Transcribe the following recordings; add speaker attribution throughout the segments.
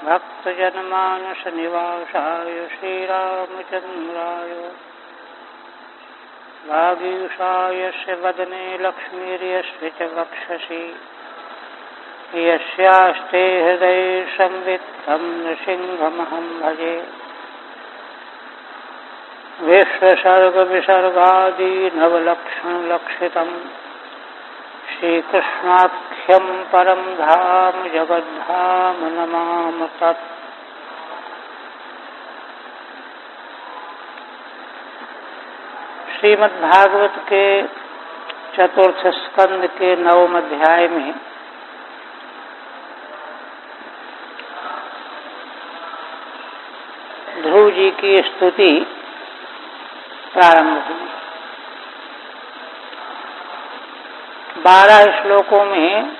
Speaker 1: भक्तजनमानस निवासाय श्रीरामचन्द्राय वागीशायस्य वदने लक्ष्मीर्यस्य च वक्षसि यस्यास्ते हृदये संवित् तं नृसिंहमहं भजे। विश्वसर्गविसर्गादीनवलक्षणलक्षितं श्रीकृष्णाख्यं परं धाम जगद्धाम नमामि तत्। श्रीमद्भागवत के चतुर्थ स्कंद के 9वें अध्याय में ध्रुव जी की स्तुति प्रारंभ हुई। 12 श्लोकों में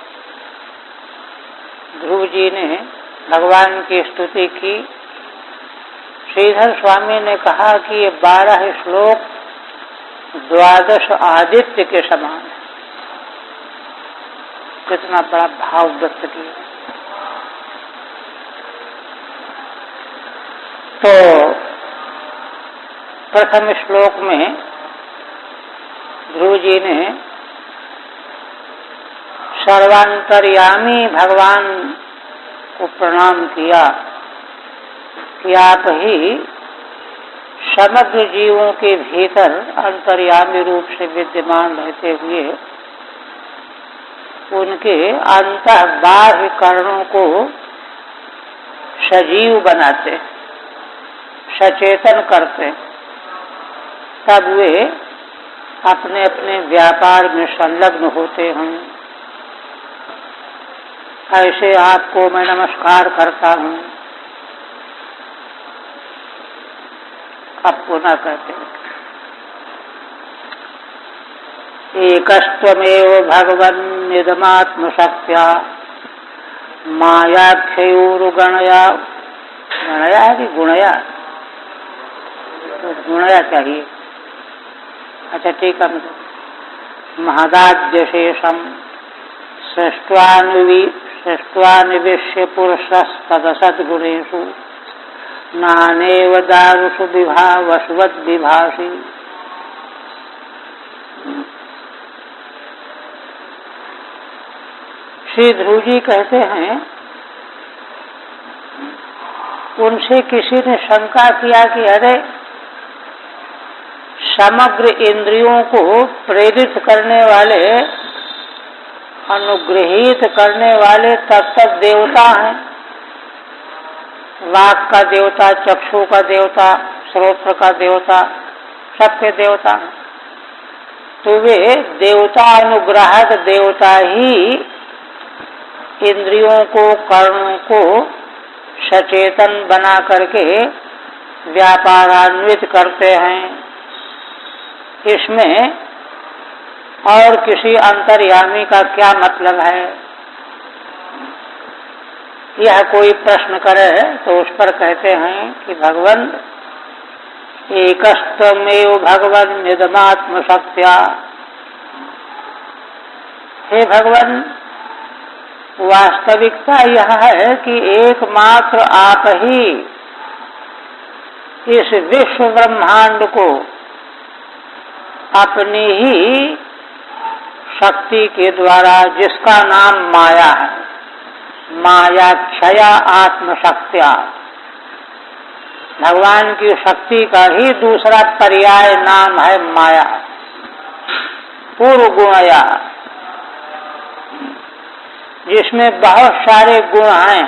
Speaker 1: ध्रुव जी ने भगवान की स्तुति की। श्रीधर स्वामी ने कहा कि ये 12 श्लोक 12 आदित्य के समान है। कितना बड़ा भाव व्यक्त किया। तो प्रथम श्लोक में ध्रुव जी ने सर्वांतर्यामी भगवान को प्रणाम किया कि आप ही समग्र जीवों के भीतर अंतर्यामी रूप से विद्यमान रहते हुए उनके अंतः बाह्य कारणों को सजीव बनाते, सचेतन करते, तब वे अपने अपने व्यापार में संलग्न होते हैं। ऐसे आपको मैं नमस्कार करता हूँ। अब पुनः कहते हैं एकस्त्वमेव भगवन् निदमात्मशक्त्या मायाख्योरुगणया। गणया है कि गुणया? तो गुणया चाहिए। अच्छा ठीक है। महदाद्यशेषम सृष्ट्वानिवेश्य पुरुषस्तदसद्गुणेषु नानेव दारुषु विभावस्वद्विभाषी। श्री ध्रुव जी कहते हैं उनसे किसी ने शंका किया कि अरे समग्र इंद्रियों को प्रेरित करने वाले, अनुग्रहित करने वाले तब तक देवता हैं। वाक का देवता, चक्षु का देवता, श्रोत्र का देवता, सबके देवता हैं। तो वे देवता अनुग्राहक देवता ही इंद्रियों को, कर्णों को सचेतन बना करके व्यापारान्वित करते हैं। इसमें और किसी अंतर्यामी का क्या मतलब है? यह कोई प्रश्न करे तो उस पर कहते हैं कि भगवन एकस्त्वमेव भगवन् निदमात्मशक्त्या। हे भगवन, वास्तविकता यह है कि एकमात्र आप ही इस विश्व ब्रह्मांड को अपनी ही शक्ति के द्वारा, जिसका नाम माया है, मायाक्षया आत्मशक्त्या, भगवान की शक्ति का ही दूसरा पर्याय नाम है माया, पूर्व गुणया, जिसमें बहुत सारे गुण हैं।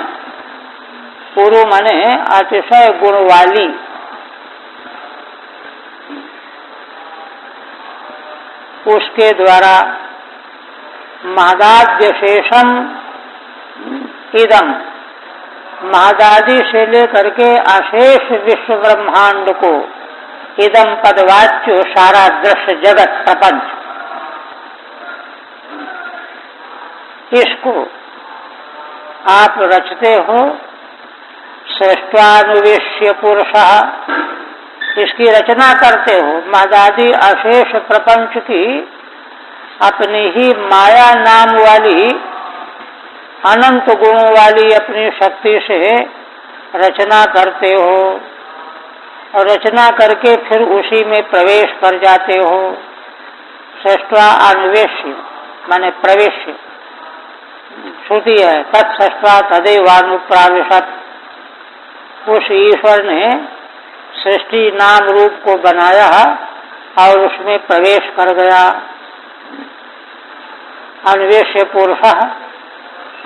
Speaker 1: पूर्व माने अतिशय गुण वाली। उसके द्वारा महदाद्य शेषम इदम, महदादि से लेकर के अशेष विश्व ब्रह्मांड को, इदम पदवाच्य सारा दृश्य जगत प्रपंच, इसको आप रचते हो। सृष्ट्वानुवेश्य पुरुषः, इसकी रचना करते हो। महदादि अशेष प्रपंच की अपनी ही माया नाम वाली, अनंत गुणों वाली अपनी शक्ति से रचना करते हो और रचना करके फिर उसी में प्रवेश कर जाते हो। सृष्ट्वा अन्वेष्य माने प्रवेश, श्रुति है तत्सृष्ट्वा तदेवानुप्राविशत्। उस ईश्वर ने सृष्टि नाम रूप को बनाया और उसमें प्रवेश कर गया। अन्वेष्य पुरुषः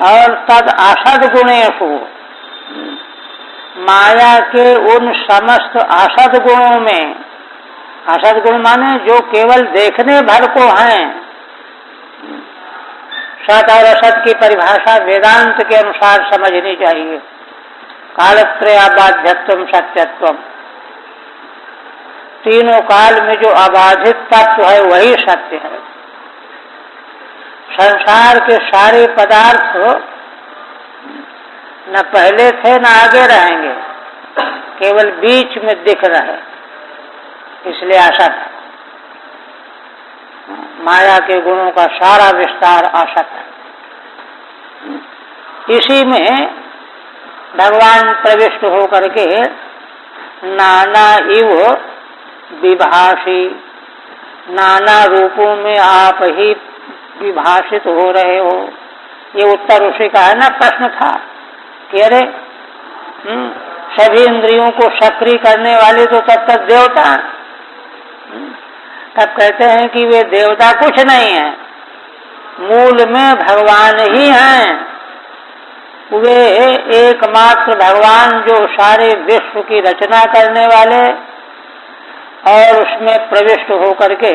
Speaker 1: और तद असद गुणेषु, माया के उन समस्त असद गुणों में, असद गुण माने जो केवल देखने भर को हैं। सत और असत की परिभाषा वेदांत के अनुसार समझनी चाहिए। कालत्रयाबाध्यत्वम सत्यत्वम, तीनों काल में जो अबाधित तत्व है वही सत्य है। संसार के सारे पदार्थ न पहले थे न आगे रहेंगे, केवल बीच में दिख रहे, इसलिए असत है। माया के गुणों का सारा विस्तार असत है। इसी में भगवान प्रविष्ट होकर के नाना इव विभाषी, नाना रूपों में आप ही विभाषित हो रहे हो। ये उत्तर उसी का है ना, प्रश्न था कि अरे सभी इंद्रियों को सक्रिय करने वाले तो तब तक देवता, तब कहते हैं कि वे देवता कुछ नहीं है, मूल में भगवान ही हैं। वे एकमात्र भगवान जो सारे विश्व की रचना करने वाले और उसमें प्रविष्ट होकर के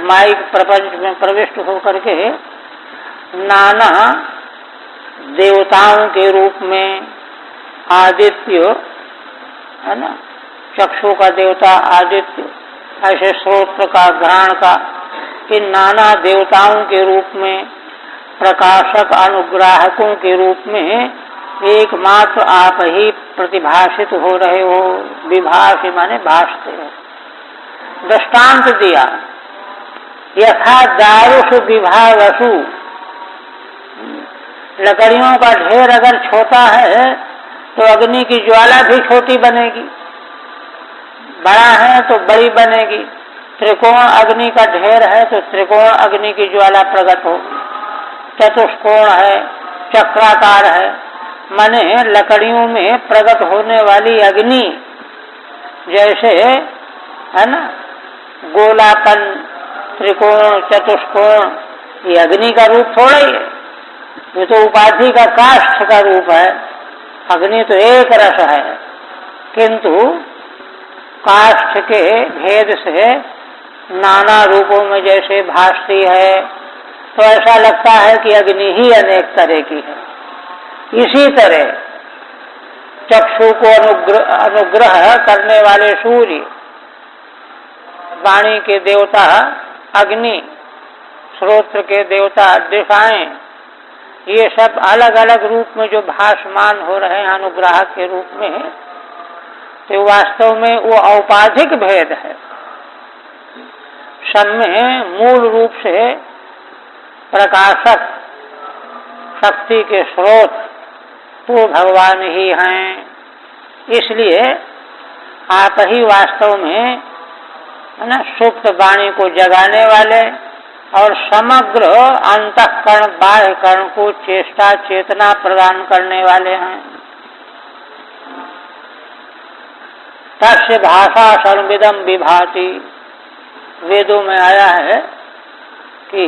Speaker 1: माइक प्रपंच में प्रविष्ट होकर के नाना देवताओं के रूप में, आदित्य है ना, चक्षु का देवता आदित्य, ऐसे श्रोत्र का, घ्राण का, इन नाना देवताओं के रूप में, प्रकाशक अनुग्राहकों के रूप में एकमात्र आप ही प्रतिभाषित हो रहे हो। विभाष माने भाषते हो। दृष्टांत दिया, यथा दारुषु विभावसु, लकड़ियों का ढेर अगर छोटा है तो अग्नि की ज्वाला भी छोटी बनेगी, बड़ा है तो बड़ी बनेगी। त्रिकोण अग्नि का ढेर है तो त्रिकोण अग्नि की ज्वाला प्रकट होगी। चतुष्कोण है, चक्राकार है, माने लकड़ियों में प्रकट होने वाली अग्नि जैसे है ना, गोलापन, त्रिकोण, चतुष्कोण, ये अग्नि का रूप थोड़ा ही है, ये तो उपाधि का काष्ठ का रूप है। अग्नि तो एक रस है, किंतु काष्ठ के भेद से नाना रूपों में जैसे भासती है, तो ऐसा लगता है कि अग्नि ही अनेक तरह की है। इसी तरह चक्षु को अनुग्रह करने वाले सूर्य, वाणी के देवता अग्नि, श्रोत्र के देवता दिशाएं, ये सब अलग अलग रूप में जो भासमान हो रहे हैं अनुग्राहक के रूप में, तो वास्तव में वो औपाधिक भेद है। सब में मूल रूप से प्रकाशक शक्ति के स्रोत तो भगवान ही हैं। इसलिए आप ही वास्तव में है ना, सुप्त वाणी को जगाने वाले और समग्र अंतःकरण बाह्य करण को चेष्टा चेतना प्रदान करने वाले हैं। तस्य भाषा सर्वविदं विभाति, वेदों में आया है कि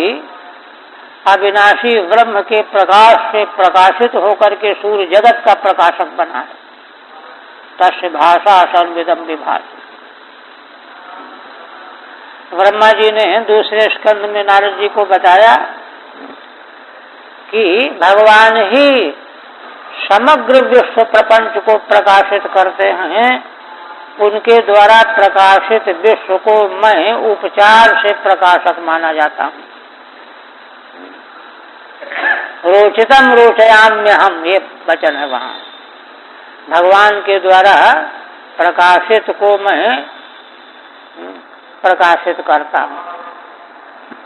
Speaker 1: अविनाशी ब्रह्म के प्रकाश से प्रकाशित होकर के सूर्य जगत का प्रकाशक बना है। तस्य भाषा सर्वविदं विभाति। ब्रह्मा जी ने दूसरे स्कंद में नारद जी को बताया कि भगवान ही समग्र विश्व प्रपंच को प्रकाशित करते हैं। उनके द्वारा प्रकाशित विश्व को मैं उपचार से प्रकाशक माना जाता हूँ। रोचितम रोचयाम्य हम, ये वचन है वहाँ। भगवान के द्वारा प्रकाशित को मैं प्रकाशित करता हूँ।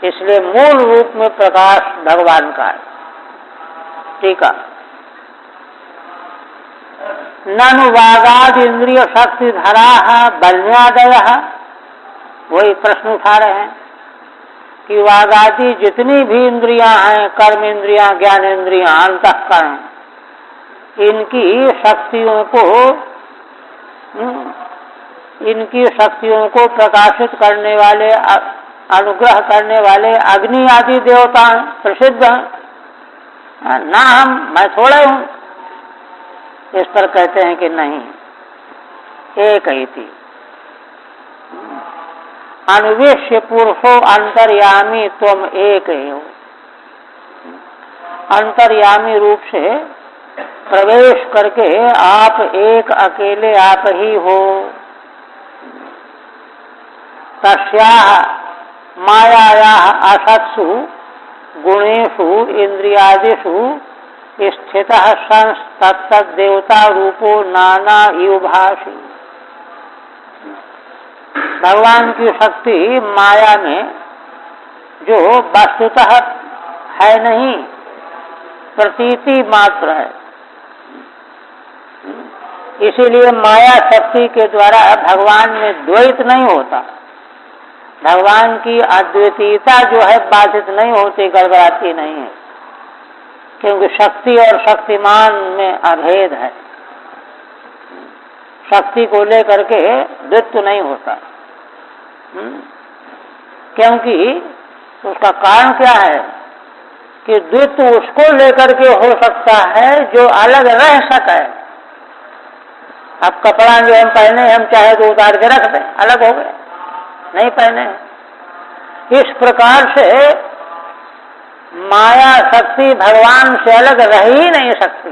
Speaker 1: इसलिए मूल रूप में प्रकाश भगवान का है। ठीक है। ननु वागाद इंद्रिय शक्ति धरा बल्यादय। वही प्रश्न उठा रहे हैं कि वागादि जितनी भी इंद्रियां हैं, कर्म इंद्रियां, ज्ञान इंद्रियां, अंतःकरण, इनकी शक्तियों को प्रकाशित करने वाले, अनुग्रह करने वाले अग्नि आदि देवता हैं, प्रसिद्ध हैं। ना मैं थोड़े हूं, इस पर कहते हैं कि नहीं, एक ही थी। अन्वेष्य पुरुषो अंतर्यामी तुम एक हो। अंतर्यामी रूप से प्रवेश करके आप एक अकेले आप ही हो। तस्याः मायायाः असत्सु गुणेषु इंद्रियादिषु स्थितः संस्तत्तद्देवता रूपो नाना इव भाषी। भगवान की शक्ति माया में जो वस्तुतः है नहीं, प्रतीति मात्र है। इसीलिए माया शक्ति के द्वारा भगवान में द्वैत नहीं होता। भगवान की अद्वितीयता जो है बाधित नहीं होती, गड़बड़ाती नहीं है, क्योंकि शक्ति और शक्तिमान में अभेद है। शक्ति को लेकर के द्वैत नहीं होता, क्योंकि उसका कारण क्या है कि द्वैत उसको लेकर के हो सकता है जो अलग रह सके। अब कपड़ा जो हम पहने, हम चाहे तो उतार के रख दें, अलग हो गए, नहीं पहने। इस प्रकार से माया शक्ति भगवान से अलग रह ही नहीं सकती,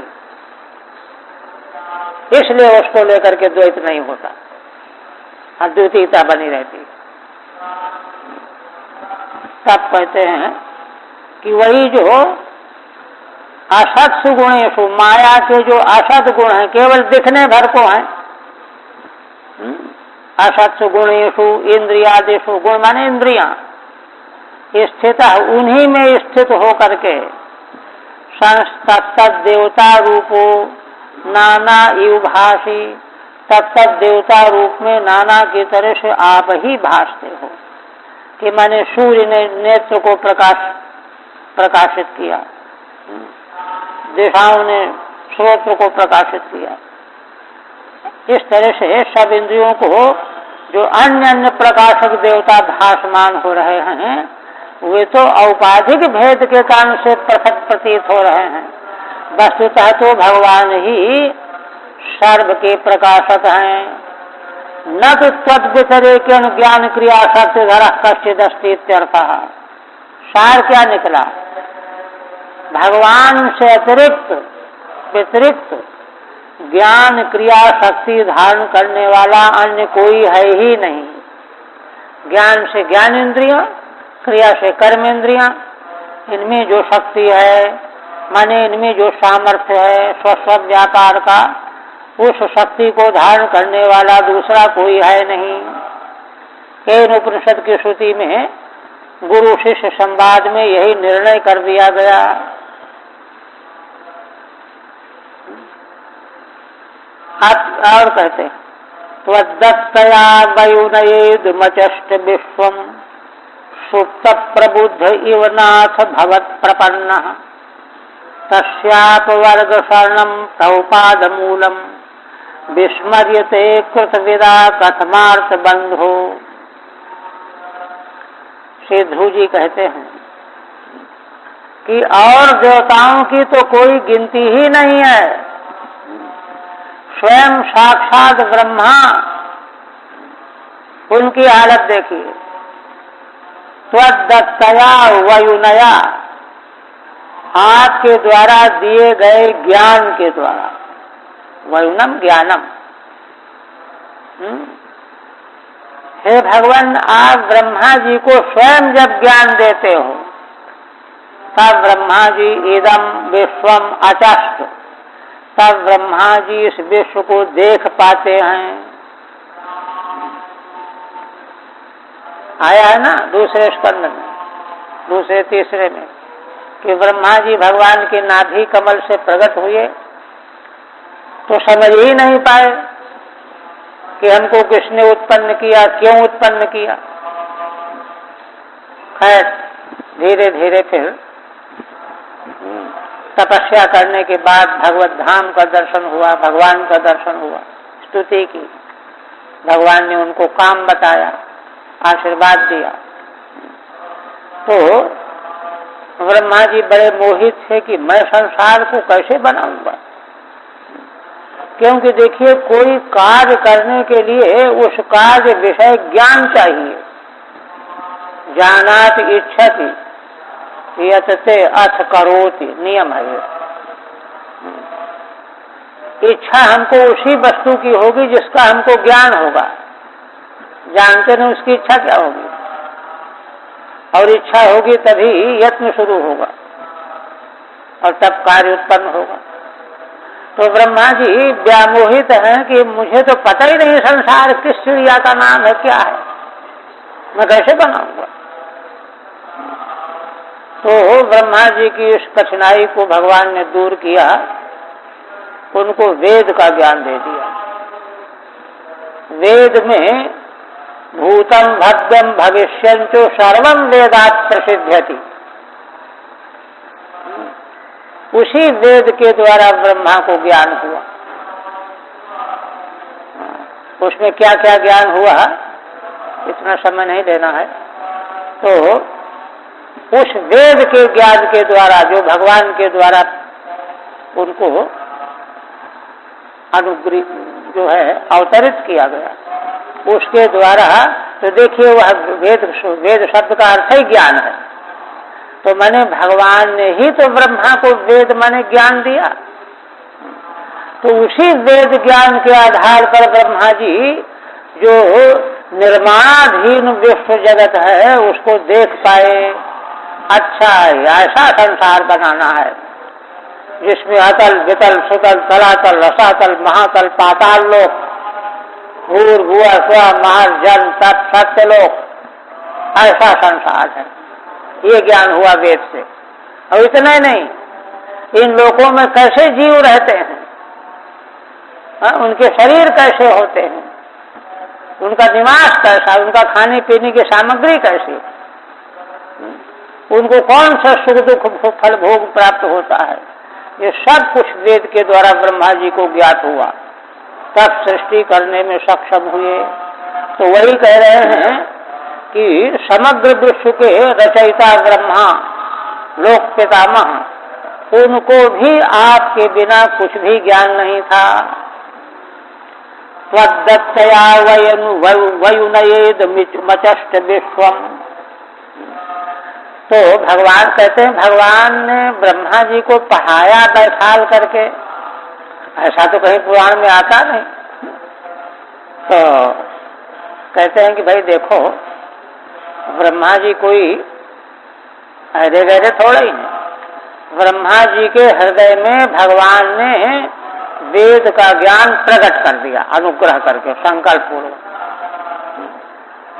Speaker 1: इसलिए उसको लेकर के द्वैत नहीं होता, अद्वितीयता बनी रहती। तब कहते हैं कि वही जो असत सुगुणेषु, माया के जो असत गुण हैं, केवल दिखने भर को हैं। असत सुगुणेषु इंद्रियादिषु, गुण माने इंद्रियां, स्थित उन्हीं में स्थित होकर के संस्तत्त देवता रूपो नाना इव भाषी, तत्त देवता रूप में नाना की तरह से आप ही भासते हो। कि मैंने सूर्य ने नेत्र को प्रकाशित किया, दिशाओं ने श्रोत्र को प्रकाशित किया। इस तरह से सब इंद्रियों को जो अन्य अन्य प्रकाशक देवता भासमान हो रहे हैं, वे तो औपाधिक भेद के कारण से पृथक प्रतीत हो रहे हैं। वस्तुतः तो भगवान ही सर्व के प्रकाशक हैं। न तो तद्व्यतिरेक ज्ञान क्रिया शक्ति धरा कश्चिद अस्ति इत्यर्थः। सार क्या निकला? भगवान से अतिरिक्त व्यतिरिक्त ज्ञान क्रिया शक्ति धारण करने वाला अन्य कोई है ही नहीं। ज्ञान से ज्ञान इंद्रियां, क्रिया से कर्म इंद्रियां, इनमें जो शक्ति है, माने इनमें जो सामर्थ्य है स्व व्यापार का, उस शक्ति को धारण करने वाला दूसरा कोई है नहीं। केन उपनिषद की श्रुति में गुरु शिष्य संवाद में यही निर्णय कर दिया गया। और कहते त्वद्दत्तया वयुनयेदुमचष्ट विश्वम सुप्त प्रबुद्ध इव नाथ भवत् प्रपन्नः तस्यापवर्ग शरणं प्रभुपाद मूलम विस्मर्यते कृतविदा कथमार्थ बंधो। श्री ध्रुव जी कहते हैं कि और देवताओं की तो कोई गिनती ही नहीं है। स्वयं साक्षात ब्रह्मा, उनकी हालत देखिए। त्वद्दत्तया वयुनया, आपके द्वारा दिए गए ज्ञान के द्वारा, वयुनम ज्ञानम। हे भगवान, आप ब्रह्मा जी को स्वयं जब ज्ञान देते हो, तब ब्रह्मा जी इदम विश्वम अचष्ट, तब ब्रह्मा जी इस विश्व को देख पाते हैं। आया है ना दूसरे स्कंद में, दूसरे तीसरे में, कि ब्रह्मा जी भगवान के नाभि कमल से प्रकट हुए तो समझ ही नहीं पाए कि हमको किसने उत्पन्न किया, क्यों उत्पन्न किया। खैर धीरे धीरे फिर तपस्या करने के बाद भगवत धाम का दर्शन हुआ, भगवान का दर्शन हुआ, स्तुति की, भगवान ने उनको काम बताया, आशीर्वाद दिया। तो ब्रह्मा जी बड़े मोहित थे कि मैं संसार को कैसे बनाऊंगा, क्योंकि देखिए कोई कार्य करने के लिए उस कार्य विषय ज्ञान चाहिए। जानात इच्छति यतते अथ करोति, नियम है ये। इच्छा हमको उसी वस्तु की होगी जिसका हमको ज्ञान होगा, जानते नहीं उसकी इच्छा क्या होगी, और इच्छा होगी तभी यत्न शुरू होगा और तब कार्य उत्पन्न होगा। तो ब्रह्मा जी व्यामोहित हैं कि मुझे तो पता ही नहीं संसार किस चिड़िया का नाम है, क्या है, मैं कैसे बनाऊंगा। तो ब्रह्मा जी की इस कठिनाई को भगवान ने दूर किया, उनको वेद का ज्ञान दे दिया। वेद में भूतम भव्यम भविष्यंचो सर्वम वेदात् प्रसिद्ध्यति, उसी वेद के द्वारा ब्रह्मा को ज्ञान हुआ। उसमें क्या क्या ज्ञान हुआ इतना समय नहीं लेना है। तो उस वेद के ज्ञान के द्वारा जो भगवान के द्वारा उनको अनुग्रह जो है अवतरित किया गया, उसके द्वारा, तो देखिए वह वेद शब्द का अर्थ ही ज्ञान है। तो मैंने भगवान ने ही तो ब्रह्मा को वेद माने ज्ञान दिया। तो उसी वेद ज्ञान के आधार पर ब्रह्मा जी जो निर्माणाधीन विश्व जगत है उसको देख पाए। अच्छा ऐसा संसार बनाना है जिसमें अतल वितल सुतल तलातल रसातल महातल पाताल लोक, भूर भुआ स्व महर जन तप सत्यलोक, ऐसा संसार है। ये ज्ञान हुआ वेद से। और इतना ही नहीं, इन लोकों में कैसे जीव रहते हैं, उनके शरीर कैसे होते हैं, उनका निवास कैसा, उनका खाने पीने की सामग्री कैसी, उनको कौन सा सुख दुख फल भोग प्राप्त होता है, ये सब कुछ वेद के द्वारा ब्रह्मा जी को ज्ञात हुआ, तब सृष्टि करने में सक्षम हुए। तो वही कह रहे हैं कि समग्र विश्व के रचयिता ब्रह्मा लोक पितामह, उनको भी आपके बिना कुछ भी ज्ञान नहीं था। त्वद्दत्तया वयुनयेद मचष्ट विश्वम। तो भगवान कहते हैं भगवान ने ब्रह्मा जी को पढ़ाया बैठाल करके, ऐसा तो कहीं पुराण में आता नहीं। तो कहते हैं कि भाई देखो ब्रह्मा जी कोई अरे गहरे थोड़ा ही नहीं, ब्रह्मा जी के हृदय में भगवान ने वेद का ज्ञान प्रकट कर दिया अनुग्रह करके संकल्प पूर्वक।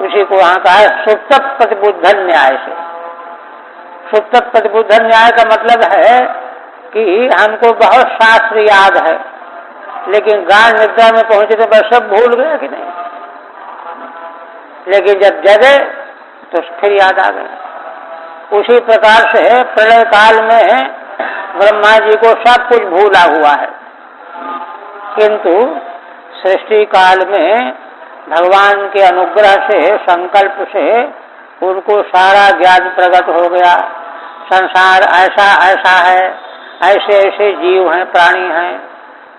Speaker 1: उसी को वहां कहा है सुप्त प्रतिबुद्धन न्याय से। सुप्त प्रतिबुद्धन न्याय का मतलब है कि हमको बहुत शास्त्र याद है, लेकिन गाढ़ निद्रा में पहुंचे तो बस सब भूल गया कि नहीं, लेकिन जब जगे तो फिर याद आ गया। उसी प्रकार से प्रलय काल में ब्रह्मा जी को सब कुछ भूला हुआ है, किंतु सृष्टि काल में भगवान के अनुग्रह से संकल्प से उनको सारा ज्ञान प्रकट हो गया। संसार ऐसा ऐसा है, ऐसे ऐसे जीव हैं, प्राणी हैं,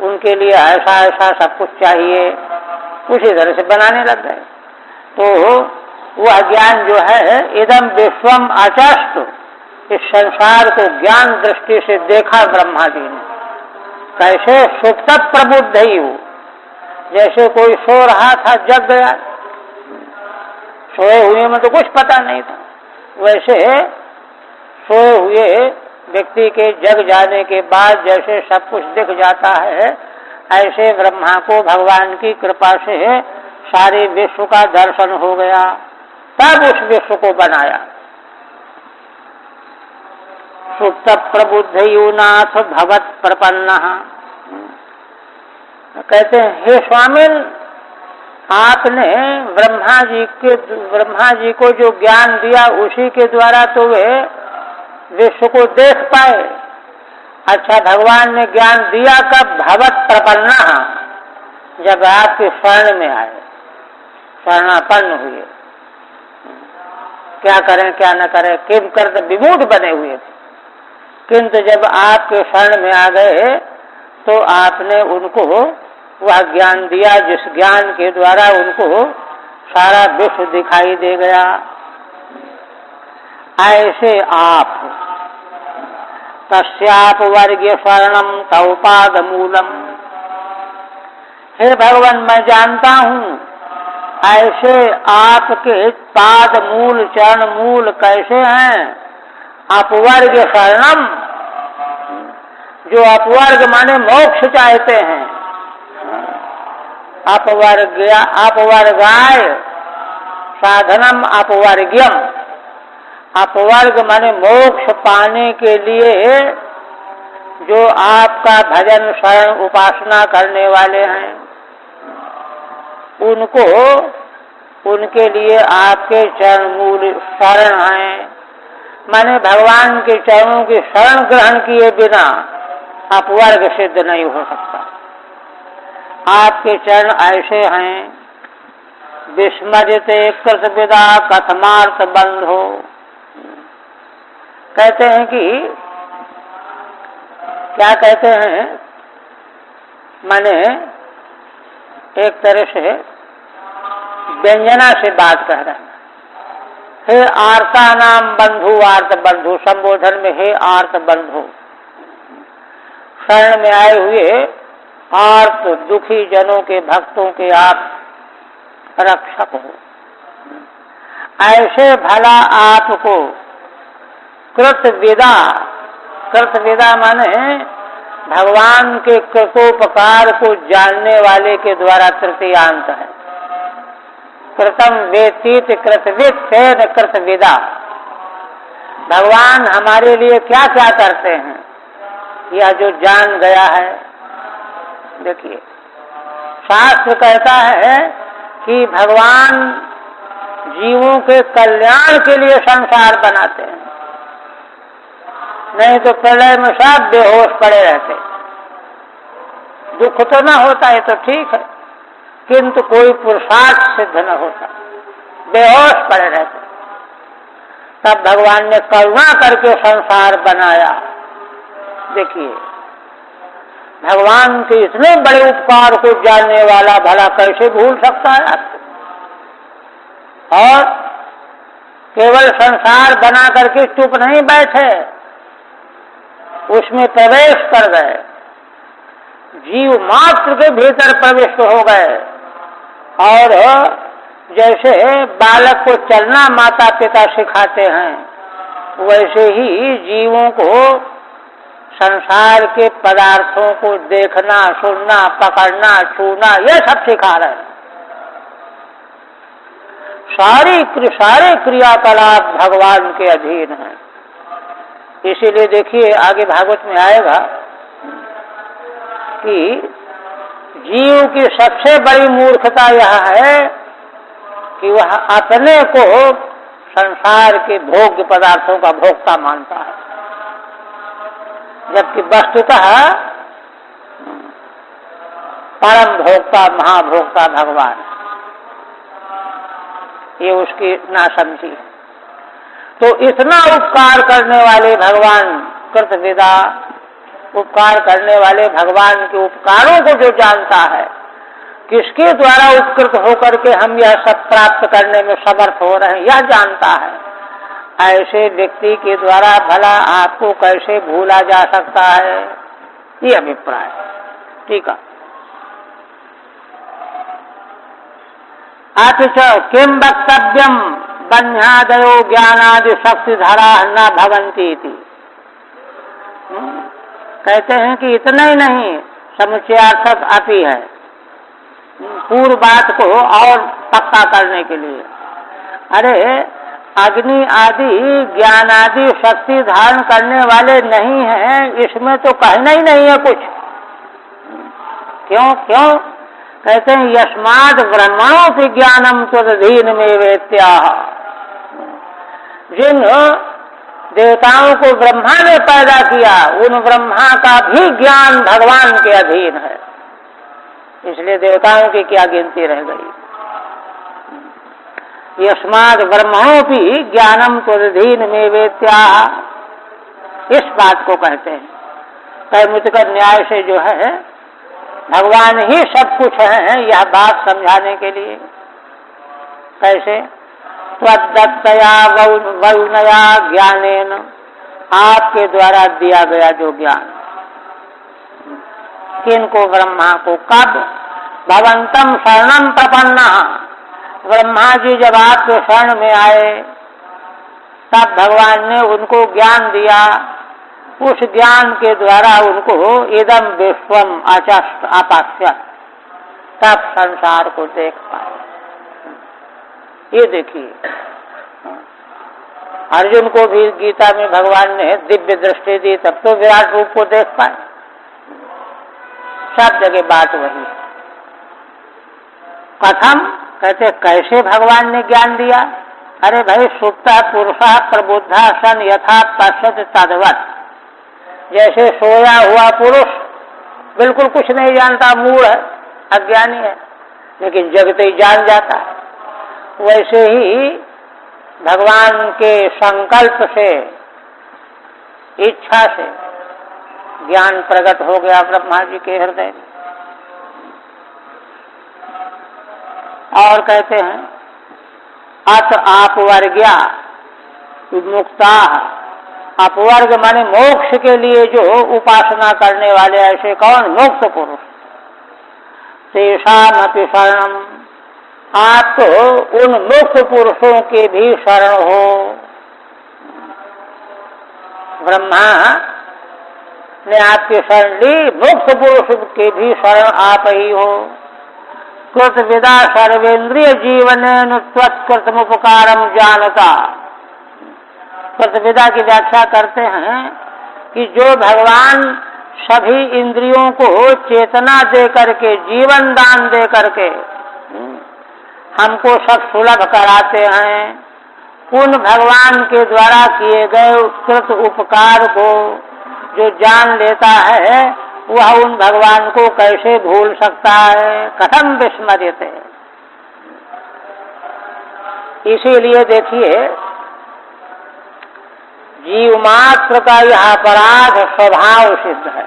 Speaker 1: उनके लिए ऐसा ऐसा सब कुछ चाहिए, उसी तरह से बनाने लग गए। तो वह ज्ञान जो है इदम विश्वम अचस्तु, इस संसार को ज्ञान दृष्टि से देखा ब्रह्मा जी ने। कैसे सुप्त प्रबुद्ध ही हो, जैसे कोई सो रहा था जग गया, सोए हुए में तो कुछ पता नहीं था, वैसे सोए हुए व्यक्ति के जग जाने के बाद जैसे सब कुछ दिख जाता है, ऐसे ब्रह्मा को भगवान की कृपा से सारे विश्व का दर्शन हो गया। तब उस विश्व को बनाया। सुप्त प्रबुद्ध यूनाथ भवत प्रपन्न, कहते हैं, हे स्वामिन, आपने ब्रह्मा जी को जो ज्ञान दिया उसी के द्वारा तो वे विश्व को देख पाए। अच्छा, भगवान ने ज्ञान दिया कब? भवत प्रपन्ना, जब आपके शरण में आए, शरणापन्न हुए। क्या करें क्या न करें, किम कर विमूढ़ बने हुए थे, किंतु जब आपके शरण में आ गए तो आपने उनको वह ज्ञान दिया जिस ज्ञान के द्वारा उनको सारा विश्व दिखाई दे गया। ऐसे आप तस्याप वर्ग्य शरणम तौपाद मूलम, हे भगवान मैं जानता हूँ ऐसे आपके पाद मूल चरण मूल कैसे हैं। अपवर्ग शरणम, जो अपवर्ग माने मोक्ष चाहते हैं, अपवर्गाय साधनम अपवर्ग्यम, अपवर्ग माने मोक्ष पाने के लिए जो आपका भजन शरण उपासना करने वाले हैं उनको, उनके लिए आपके चरण मूल शरण हैं। माने भगवान के चरणों की शरण ग्रहण किए बिना अपवर्ग सिद्ध नहीं हो सकता। आपके चरण ऐसे हैं, विस्मृते कृतविदा कथमार्थ बंधो। कहते हैं कि क्या कहते हैं, माने एक तरह से व्यंजना से बात कह रहे हैं। हे आर्ता नाम बंधु, आर्त बंधु, संबोधन में हे आर्त बंधु, शरण में आए हुए आर्त दुखी जनों के भक्तों के आप रक्षक हो। ऐसे भला आपको कृतविदा, कृतविदा माने भगवान के कृतोपकार को जानने वाले के द्वारा तृतीयांत है। कृतम वेतीत कृतविद तेन कृतविदा, भगवान हमारे लिए क्या क्या करते हैं यह जो जान गया है। देखिए, शास्त्र कहता है कि भगवान जीवों के कल्याण के लिए संसार बनाते हैं, नहीं तो प्रलय में सब बेहोश पड़े रहते। दुख तो न होता है तो ठीक है, किंतु कोई पुरुषार्थ सिद्ध न होता, बेहोश पड़े रहते। तब भगवान ने करुणा करके संसार बनाया। देखिए, भगवान के इतने बड़े उपकार को जानने वाला भला कैसे भूल सकता है आपको। और केवल संसार बना करके चुप नहीं बैठे, उसमें प्रवेश कर गए, जीव मात्र के भीतर प्रविष्ट हो गए। और जैसे बालक को चलना माता पिता सिखाते हैं, वैसे ही जीवों को संसार के पदार्थों को देखना, सुनना, पकड़ना, छूना, यह सब सिखा रहे हैं। सारे क्रियाकलाप भगवान के अधीन हैं। इसीलिए देखिए आगे भागवत में आएगा कि जीव की सबसे बड़ी मूर्खता यह है कि वह अपने को संसार के भोग्य पदार्थों का भोक्ता मानता है, जबकि वस्तुतः परम भोक्ता महाभोक्ता भगवान, ये उसकी नासमझी। तो इतना उपकार करने वाले भगवान कृतविदा, उपकार करने वाले भगवान के उपकारों को जो जानता है, किसके द्वारा उपकृत होकर के हम यह सब प्राप्त करने में समर्थ हो रहे हैं यह जानता है, ऐसे व्यक्ति के द्वारा भला आपको कैसे भूला जा सकता है, ये अभिप्राय। ठीक है। अथ किम वक्तव्यम बन्यादयो ज्ञानादि शक्तिधरा न भवन्ति इति। कहते हैं कि इतना ही नहीं, समुचयार्थक अपि है, पूर्व बात को और पक्का करने के लिए। अरे अग्नि आदि ज्ञान आदि शक्ति धारण करने वाले नहीं हैं, इसमें तो कहना ही नहीं है कुछ। क्यों क्यों? कहते हैं यस्माद् ब्रह्मणोऽपि ज्ञानम त्वदधीन में वेत्या। जिन देवताओं को ब्रह्मा ने पैदा किया उन ब्रह्मा का भी ज्ञान भगवान के अधीन है, इसलिए देवताओं की क्या गिनती रह गई। यस्माद् ब्रह्मणोऽपि ज्ञानम त्वदधीन में वेत्या, इस बात को कहते हैं। कैमुतिक न्याय से जो है भगवान ही सब कुछ है, यह बात समझाने के लिए। कैसे? त्वदत्तया वरुणया ज्ञानेन, आपके द्वारा दिया गया जो ज्ञान। किनको? ब्रह्मा को। कब? भवंतम शरणम प्रपन्ना, ब्रह्मा जी जब आपके शरण में आए तब भगवान ने उनको ज्ञान दिया। उस ज्ञान के द्वारा उनको इदम विश्वम आपास्यत, तब संसार को देख पाए। ये देखिए, अर्जुन को भी गीता में भगवान ने दिव्य दृष्टि दी, तब तो विराट रूप को देख पाए। सब जगह बात वही। कथम? कहते कैसे भगवान ने ज्ञान दिया? अरे भाई, सुप्तः पुरुषः प्रबुद्धः सन यथा पश्यति तद्वत्। जैसे सोया हुआ पुरुष बिल्कुल कुछ नहीं जानता, मूढ़ है, अज्ञानी है, लेकिन जगते ही जान जाता है, वैसे ही भगवान के संकल्प से, इच्छा से ज्ञान प्रकट हो गया ब्रह्मा जी के हृदय में। और कहते हैं अत आपवर्ग्या मुक्ता, अपवर्ग माने मोक्ष के लिए जो उपासना करने वाले ऐसे कौन? मुक्त पुरुष। तेषामपि शरणम, आप तो उन मुक्त पुरुषों के भी शरण हो। ब्रह्मा ने आपकी शरण ली, मुक्त पुरुष के भी शरण आप ही हो। कृत विदा सर्वेन्द्रिय जीवनेन त्वत्कृतमुपकारम जानता। कृतविदा की व्याख्या करते हैं कि जो भगवान सभी इंद्रियों को चेतना दे करके, जीवन दान दे करके हमको सब सुलभ कराते हैं, उन भगवान के द्वारा किए गए कृत उपकार को जो जान लेता है वह उन भगवान को कैसे भूल सकता है? कथम विस्मर्यते। इसीलिए देखिए, जीव मात्र का यह अपराध स्वभाव सिद्ध है।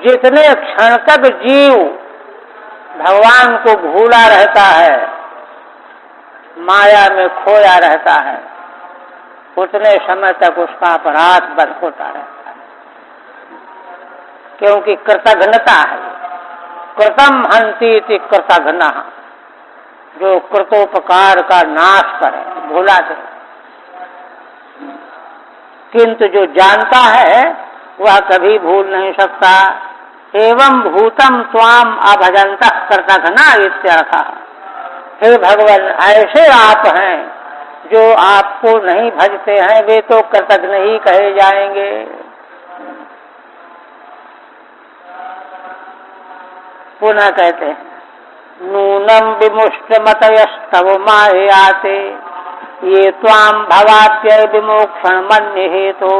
Speaker 1: जितने क्षण तक जीव भगवान को भूला रहता है, माया में खोया रहता है, उतने समय तक उसका अपराध बंद होता रहता है, क्योंकि कृतघ्नता है। कृतम हंति इति कृतघ्न, जो कृतोपकार का नाश करे, भूला दे। किंतु जो जानता है वह कभी भूल नहीं सकता। एवं भूतम त्वाम अभजंतः कृतघ्ना इत्यर्थः। हे भगवान, ऐसे आप हैं जो आपको नहीं भजते हैं, वे तो कृतघ्न ही कहे जाएंगे। पुनः कहते हैं नूनम विमुष्टमतयस्तव मायाते ये त्वाम भवाप्य विमोक्षण मन्य हेतु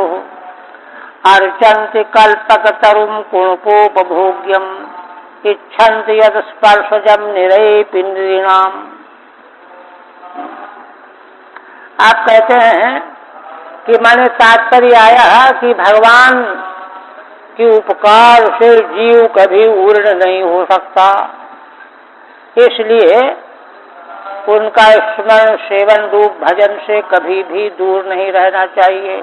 Speaker 1: अर्चन्ति कल्पकतरुं कुणकोपभोग्यम इच्छन्ति यद स्पर्शजम निरैपिंद्रिणाम। आप कहते हैं कि माने तात्पर्य आया कि भगवान के उपकार से जीव कभी उर्ण नहीं हो सकता, इसलिए उनका स्मरण सेवन रूप भजन से कभी भी दूर नहीं रहना चाहिए।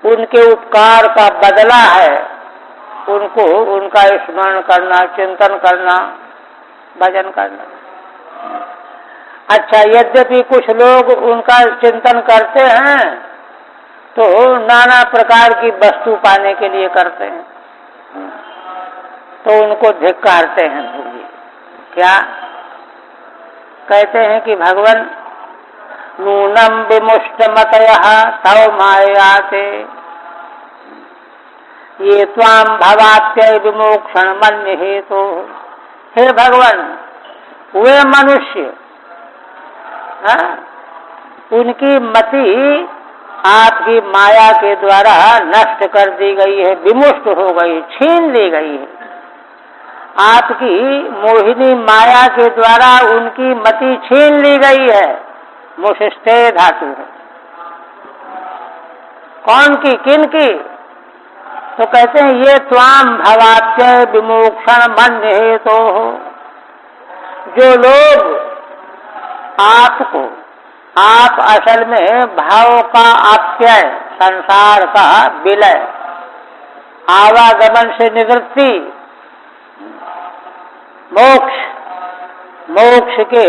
Speaker 1: उनके उपकार का बदला है उनको उनका स्मरण करना, चिंतन करना, भजन करना। अच्छा, यद्यपि कुछ लोग उनका चिंतन करते हैं तो नाना प्रकार की वस्तु पाने के लिए करते हैं, तो उनको धिक्कारते हैं। भूलिए क्या कहते हैं कि भगवान नूनम विमुष्टमतयः तव मायाते, ये त्वाम भवाप्यय विमोक्षण मन्य हेतु। हे भगवान, वे मनुष्य, उनकी मति आपकी माया के द्वारा नष्ट कर दी गई है, विमुष्ट हो गई, छीन ली गई है। आपकी मोहिनी माया के द्वारा उनकी मति छीन ली गई है। मुशिष्टे धातु है। कौन की, किन की? तो कहते हैं ये त्वाम भवाप्यय विमोक्षण मन्य हेतु। जो लोग आपको, आप असल में भाव का आप्याय, संसार का विलय, आवागमन से निवृत्ति, मोक्ष, मोक्ष के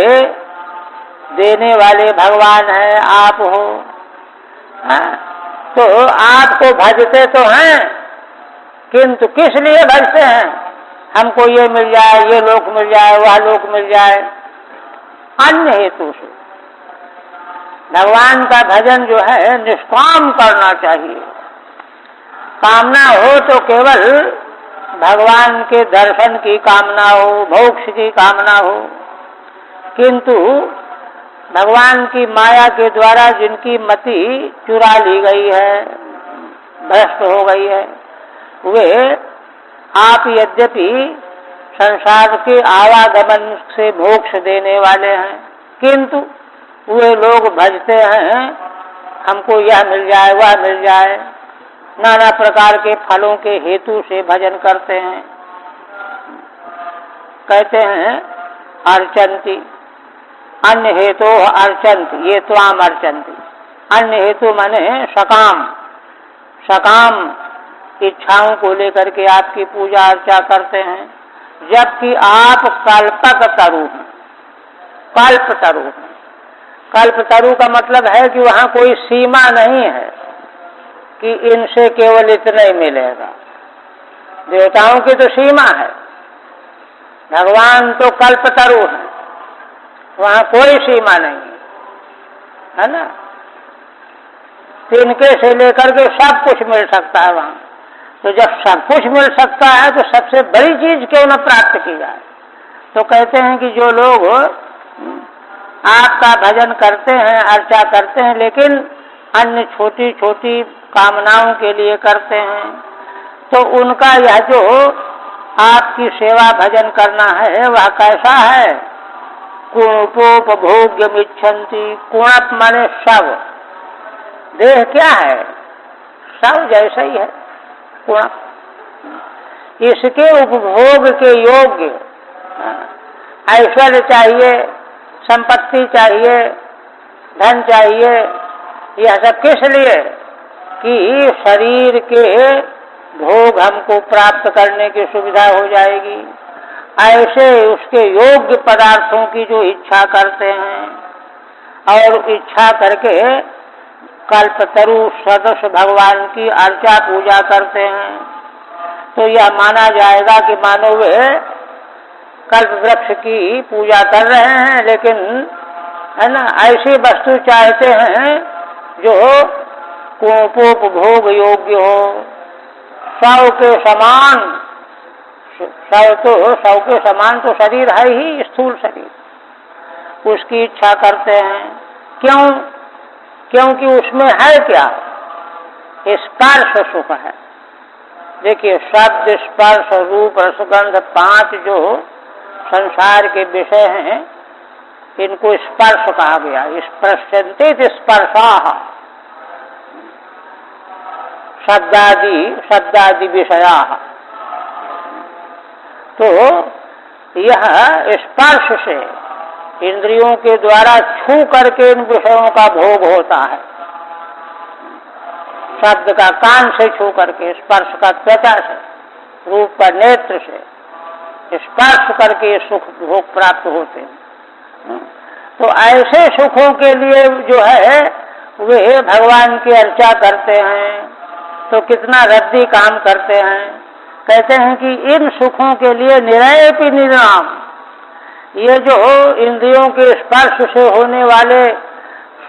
Speaker 1: देने वाले भगवान हैं, आप हो। तो आपको भजते तो हैं, किंतु किस लिए भजते हैं? हमको ये मिल जाए, ये लोक मिल जाए, वह लोक मिल जाए, अन्य हेतु से। भगवान का भजन जो है निष्काम करना चाहिए। कामना हो तो केवल भगवान के दर्शन की कामना हो, मोक्ष की कामना हो, किंतु भगवान की माया के द्वारा जिनकी मति चुरा ली गई है, भ्रष्ट हो गई है, वे आप यद्यपि संसार के आवागमन से मोक्ष देने वाले हैं, किंतु वे लोग भजते हैं हमको यह मिल जाए, वह मिल जाए, नाना प्रकार के फलों के हेतु से भजन करते हैं। कहते हैं अर्चंती, अन्य हेतु अर्चंत, ये त्वाम अर्चंती। अन्य हेतु माने सकाम, सकाम इच्छाओं को लेकर के आपकी पूजा अर्चा करते हैं, जबकि आप कल्पक तरु हैं, कल्प तरु हैं। कल्प तरु का मतलब है कि वहां कोई सीमा नहीं है कि इनसे केवल इतना ही मिलेगा। देवताओं की तो सीमा है, भगवान तो कल्प तरु है, वहां कोई सीमा नहीं है ना। तिनके से लेकर के सब कुछ मिल सकता है वहां। तो जब सब कुछ मिल सकता है तो सबसे बड़ी चीज क्यों न प्राप्त की जाए। तो कहते हैं कि जो लोग आपका भजन करते हैं, अर्चा करते हैं, लेकिन अन्य छोटी छोटी कामनाओं के लिए करते हैं, तो उनका यह जो आपकी सेवा भजन करना है वह कैसा है? कुणपोपभोग्यमिच्छन्ति। कुणप माने शव, देह क्या है? शव जैसा ही है कुणप। इसके उपभोग के योग्य ऐश्वर्य चाहिए, संपत्ति चाहिए, धन चाहिए, यह सब किस लिए? कि शरीर के भोग हमको प्राप्त करने की सुविधा हो जाएगी। ऐसे उसके योग्य पदार्थों की जो इच्छा करते हैं और इच्छा करके कल्पतरु सदृश भगवान की अर्चा पूजा करते हैं, तो यह माना जाएगा कि मानो वे कल्प वृक्ष की पूजा कर रहे हैं, लेकिन है ना ऐसी वस्तु चाहते हैं जो कुपोपभोग योग्य हो। शव के समान, शव के समान तो शरीर है ही, स्थूल शरीर, उसकी इच्छा करते हैं। क्यों? क्योंकि उसमें है क्या? स्पर्श सुख है। देखिए, शब्द, स्पर्श, रूप, रसगंध, 5 जो संसार के विषय हैं, इनको स्पर्श कहा गया। स्पर्शन्ते स्पर्शाः, शब्दादि विषयाः। तो यह स्पर्श से इंद्रियों के द्वारा छू करके इन विषयों का भोग होता है। शब्द का कान से छू करके, स्पर्श का त्वचा से, रूप का नेत्र से स्पर्श करके सुख भोग प्राप्त होते हैं। तो ऐसे सुखों के लिए जो है वे भगवान की अर्चा करते हैं, तो कितना रद्दी काम करते हैं। कहते हैं कि इन सुखों के लिए निरयपि निराम, ये जो इंद्रियों के स्पर्श से होने वाले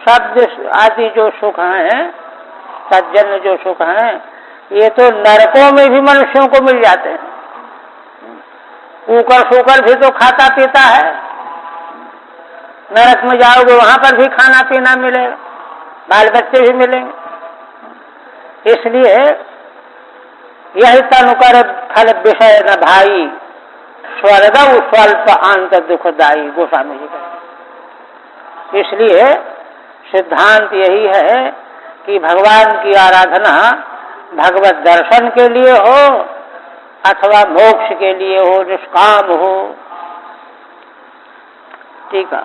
Speaker 1: शब्द आदि जो सुख हैं, तज्जन्य जो सुख हैं, ये तो नरकों में भी मनुष्यों को मिल जाते हैं। ऊकर सूकर भी तो खाता पीता है, नरक में जाओगे वहां पर भी खाना पीना मिलेगा, बाल बच्चे भी मिलेंगे। इसलिए यही तनुकर फल विषय न भाई, स्वर्ग स्वल्प अंत दुखदाई, गोस्वामी जी कहते। इसलिए सिद्धांत यही है कि भगवान की आराधना भगवत दर्शन के लिए हो अथवा मोक्ष के लिए हो, निष्काम हो। ठीक है।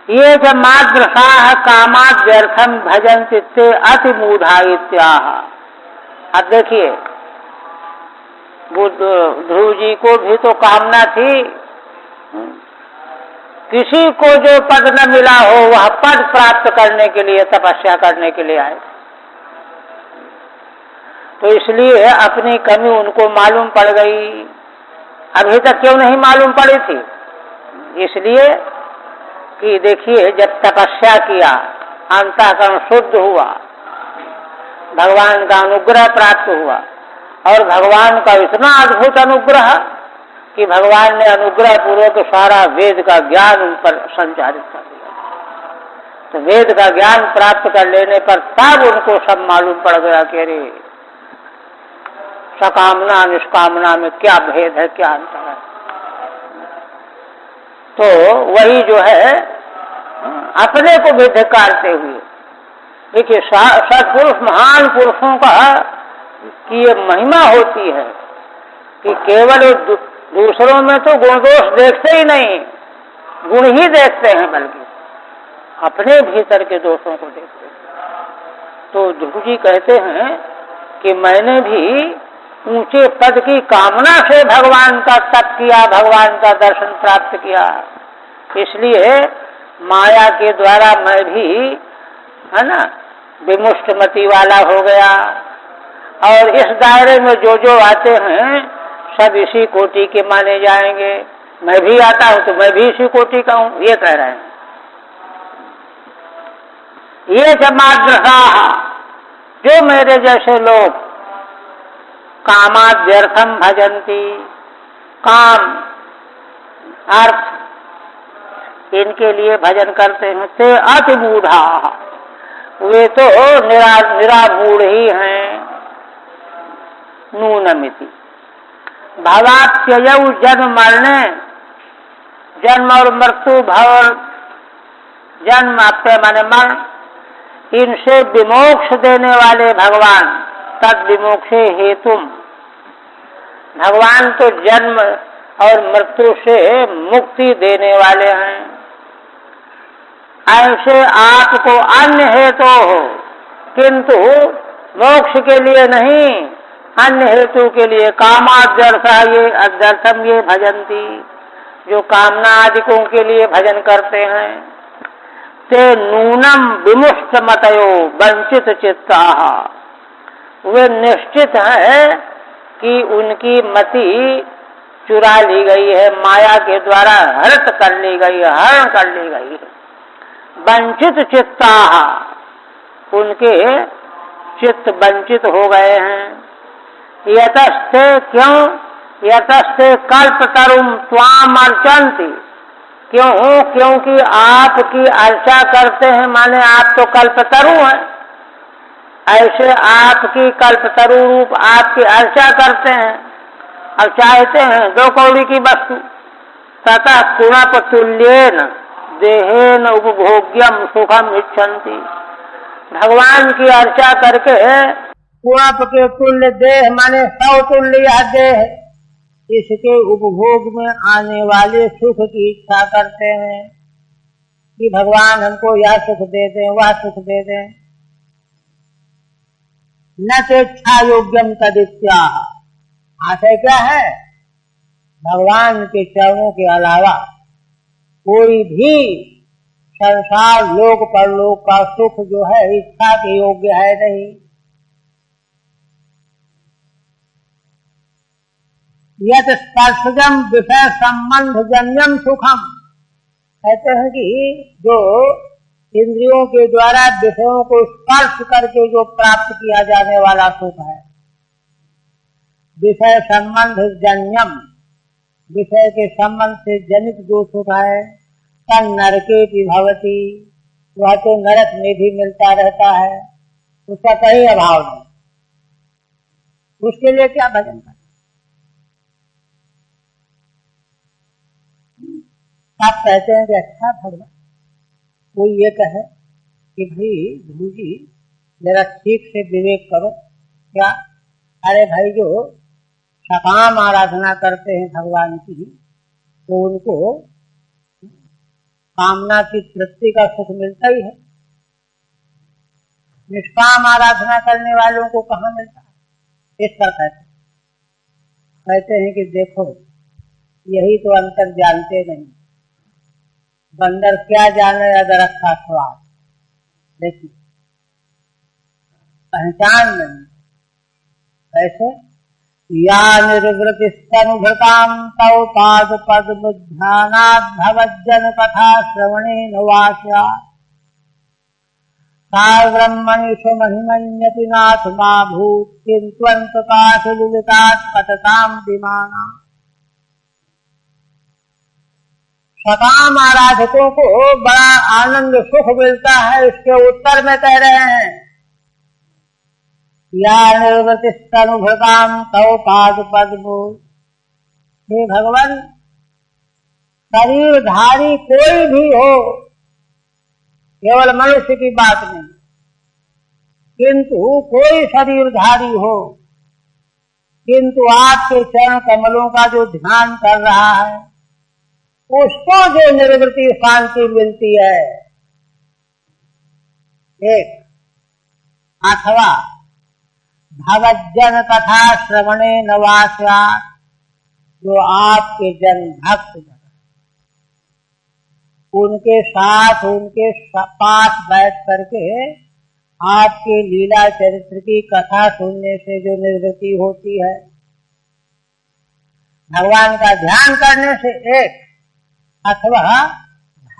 Speaker 1: ये च माद्रसाः कामाद्यर्थम भजन्ति ते अति मूढ़ा इत्याह। अब देखिए, ध्रुव जी को भी तो कामना थी, किसी को जो पद न मिला हो वह पद प्राप्त करने के लिए तपस्या करने के लिए आए। तो इसलिए अपनी कमी उनको मालूम पड़ गई। अभी तक क्यों नहीं मालूम पड़ी थी? इसलिए कि देखिए, जब तपस्या किया, अंतःकरण शुद्ध हुआ, भगवान का अनुग्रह प्राप्त हुआ, और भगवान का इतना अद्भुत अनुग्रह कि भगवान ने अनुग्रह पूर्वक सारा वेद का ज्ञान उन पर संचारित कर दिया। तो वेद का ज्ञान प्राप्त कर लेने पर तब उनको सब मालूम पड़ गया कि अरे सकामना निष्कामना में क्या भेद है, क्या अंतर है। तो वही जो है अपने को भी धिक्कारते हुए, देखिए सत्पुरुष महान पुरुषों का की ये महिमा होती है कि केवल दूसरों में तो गुण दोष देखते ही नहीं, गुण ही देखते हैं, बल्कि अपने भीतर के दोषों को देखते हैं। तो ध्रुव जी कहते हैं कि मैंने भी ऊंचे पद की कामना से भगवान का तप किया, भगवान का दर्शन प्राप्त किया। इसलिए माया के द्वारा मैं भी, है ना, विमुष्टमति वाला हो गया। और इस दायरे में जो जो आते हैं सब इसी कोटि के माने जाएंगे। मैं भी आता हूं तो मैं भी इसी कोटि का हूं, ये कह रहे हैं। ये समाद्रसा, जो मेरे जैसे लोग कामाद्यर्थम भजन्ति, काम अर्थ इनके लिए भजन करते हैं, ते अति मूढ़ा, वे तो निरामूढ़ ही हैं। नूनमिति भवात्ययौ जन्म मरने, जन्म और मृत्यु, भव जन्म अप्य माने मरण, इनसे विमोक्ष देने वाले भगवान, तद विमोक्षे हेतुम, भगवान तो जन्म और मृत्यु से मुक्ति देने वाले हैं। ऐसे आपको अन्य हेतु हो, किंतु मोक्ष के लिए नहीं, अन्य हेतु के लिए, कामाद्यर्था ये अध्यर्थम ये भजन्ति, जो कामना आदिकों के लिए भजन करते हैं। ते नूनम विमुष्ट मतयो वंचित चित्ताः, वे निश्चित है कि उनकी मति चुरा ली गई है, माया के द्वारा हरित कर ली गई है, हरण कर ली गई है। वंचित चित्ताः, उनके चित्त वंचित हो गए हैं। यतस्ते, क्यों? यतस्ते कल्पतरुम त्वाम अर्चन्ति, क्यों? क्योंकि आपकी अर्चा करते हैं, माने आप तो कल्पतरु हैं। ऐसे आपकी कल्पतरु रूप आपकी अर्चा करते हैं और चाहते हैं 2 कौड़ी की वस्तु। ततः कुणपतुल्येन देहेन उपभोग्यम सुखम इच्छन्ति, भगवान की अर्चा करके कुणप के तुल्य देह माने 100 तुल्य यह देह, इसके उपभोग में आने वाले सुख की इच्छा करते हैं कि भगवान हमको यह सुख दे दें, वह सुख दे दें। न तेच्छा योग्यम तदित्या, आशय क्या है? भगवान के चरणों के अलावा कोई भी संसार लोक परलोक का सुख जो है इच्छा के योग्य है नहीं। यत स्पर्शजम विषय संबंध जन्यम सुखम, कहते हैं कि जो इंद्रियों के द्वारा विषयों को स्पर्श करके जो प्राप्त किया जाने वाला सुख है, विषय संबंध जन्यम, विषय के संबंध से जनित जो सुख है, तन नरके की भवती, वह तो नरक में भी मिलता रहता है, उसका कहीं अभाव नहीं। उसके लिए क्या भजन करना? आप कहते हैं कि अच्छा भगवान, कोई ये कहे कि भाई ध्रुव जी जरा ठीक से विवेक करो, क्या? अरे भाई जो सकाम आराधना करते हैं भगवान की, तो उनको कामना की तृप्ति का सुख मिलता ही है, निष्काम आराधना करने वालों को कहाँ मिलता है? इस पर कहते हैं कि देखो यही तो अंतर जानते नहीं, बंदर क्या जाने अदरक का स्वाद, देखिए पहचान नहीं। कैसे? या निर्वृति स्तनुभृताम तौ पाद पद्म ध्यानात् भवज्जन कथा श्रवणेन वाचा सा ब्रह्मणि स्वमहिमन्यति नाथमा भूत किंत्वन्तकाशलुलितात् पतताम विमाना। सकाम आराधकों को बड़ा आनंद सुख मिलता है, इसके उत्तर में कह रहे हैं या निर्वृतिस्तनुभृताम तौ पाद पद्म। हे भगवान, शरीरधारी कोई भी हो, केवल मनुष्य की बात नहीं, किंतु कोई शरीरधारी हो, किंतु आपके चरण कमलों का जो ध्यान कर रहा है, उसको जो निर्वृति शांति मिलती है। एक अथवा भवज्जन कथा श्रवणे नवास्या, जो आपके जन भक्त उनके साथ उनके पास बैठ करके आपके लीला चरित्र की कथा सुनने से जो निवृत्ति होती है, भगवान का ध्यान करने से एक, अथवा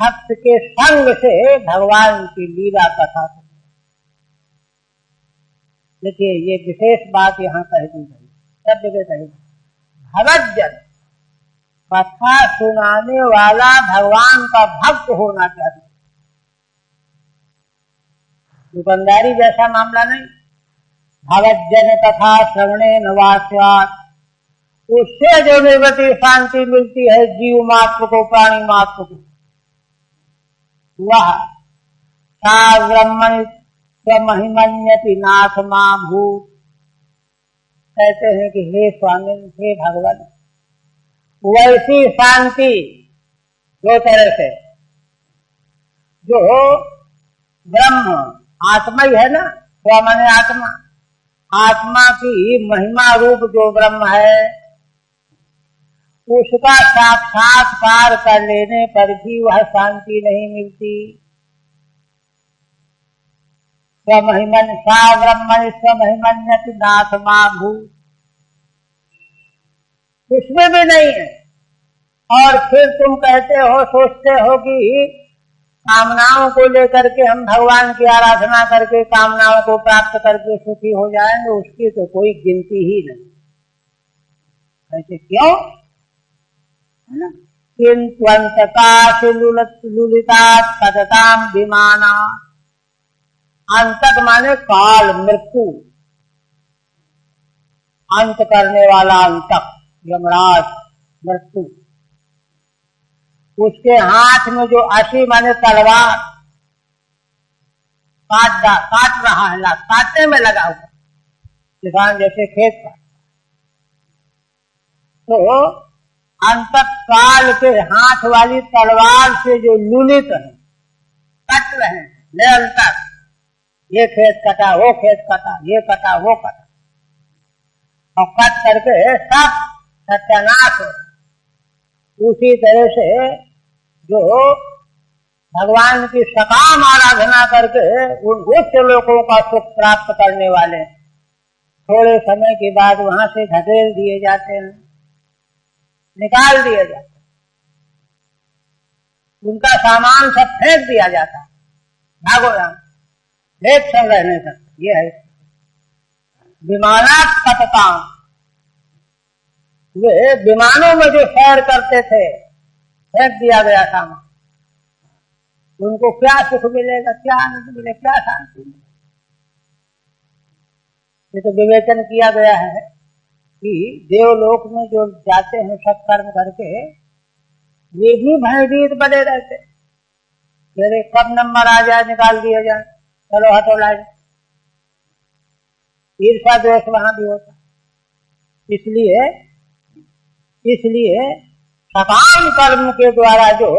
Speaker 1: भक्त के संग से भगवान की लीला कथा सुनने। देखिए ये विशेष बात यहाँ कह दी गई, सब जगह कही भगवज्जन, कथा सुनाने वाला भगवान का भक्त होना चाहिए। दुकानदारी जैसा मामला नहीं। भगवज्जन कथा श्रवणे नवास्यात्, उससे जो निवृत्ति शांति मिलती है जीव मात्र को, प्राणी मात्र को, वह सा ब्रह्मणि स्वमहिमन्यति नाथमा भूत। कहते हैं कि हे स्वामी, हे भगवान, वैसी शांति दो तरह से, जो ब्रह्म आत्मा ही है ना, स्व माने आत्मा, आत्मा की महिमा रूप जो ब्रह्म है, उसका साक्षात्कार कर लेने पर भी वह शांति नहीं मिलती। स्वमहिमन सा ब्रह्मणि स्वमहिमन्यति नाथमा भूत, उसमें भी नहीं है। और फिर तुम कहते हो, सोचते हो कि कामनाओं को लेकर के हम भगवान की आराधना करके कामनाओं को प्राप्त करके सुखी हो जाएंगे, उसकी तो कोई गिनती ही नहीं। ऐसे क्यों? है ना? किंत्वन्तकाशलुलितात् पतताम विमाना। अंतक माने काल, मृत्यु, अंत करने वाला अंतक, यमराज, मृत्यु, उसके हाथ में जो असी माने तलवार काट रहा है, काटने में लगा हुआ, किसान जैसे खेत का, तो अंतक काल के हाथ वाली तलवार से जो लुलित है, कट रहे हैं निरंतर, ये खेत कटा, वो खेत कटा, ये कटा, वो कटा, और कट करके सब सत्यानाश हो। उसी तरह से जो भगवान की सकाम आराधना करके उन उच्च लोगों का सुख प्राप्त करने वाले, थोड़े समय के बाद वहां से धकेल दिए जाते हैं, निकाल दिए जाते हैं, उनका सामान सब फेंक दिया जाता है।
Speaker 2: भागो यहाँ, एक क्षण रह नहीं सकते। ये है विमानात पतताम, वे विमानों में जो सैर करते थे, फेंक दिया गया सामान, उनको क्या सुख मिलेगा, क्या आनंद मिलेगा, क्या शांति मिलेगी। ये तो विवेचन किया गया है कि देवलोक में जो जाते हैं सत्कर्म करके, वे भी भयभीत बने रहते, मेरे कब नंबर आ जाए, निकाल दिया जाए, चलो हटो लाए। ईर्षा द्वेष वहां भी होता। इसलिए सकाम कर्म के द्वारा जो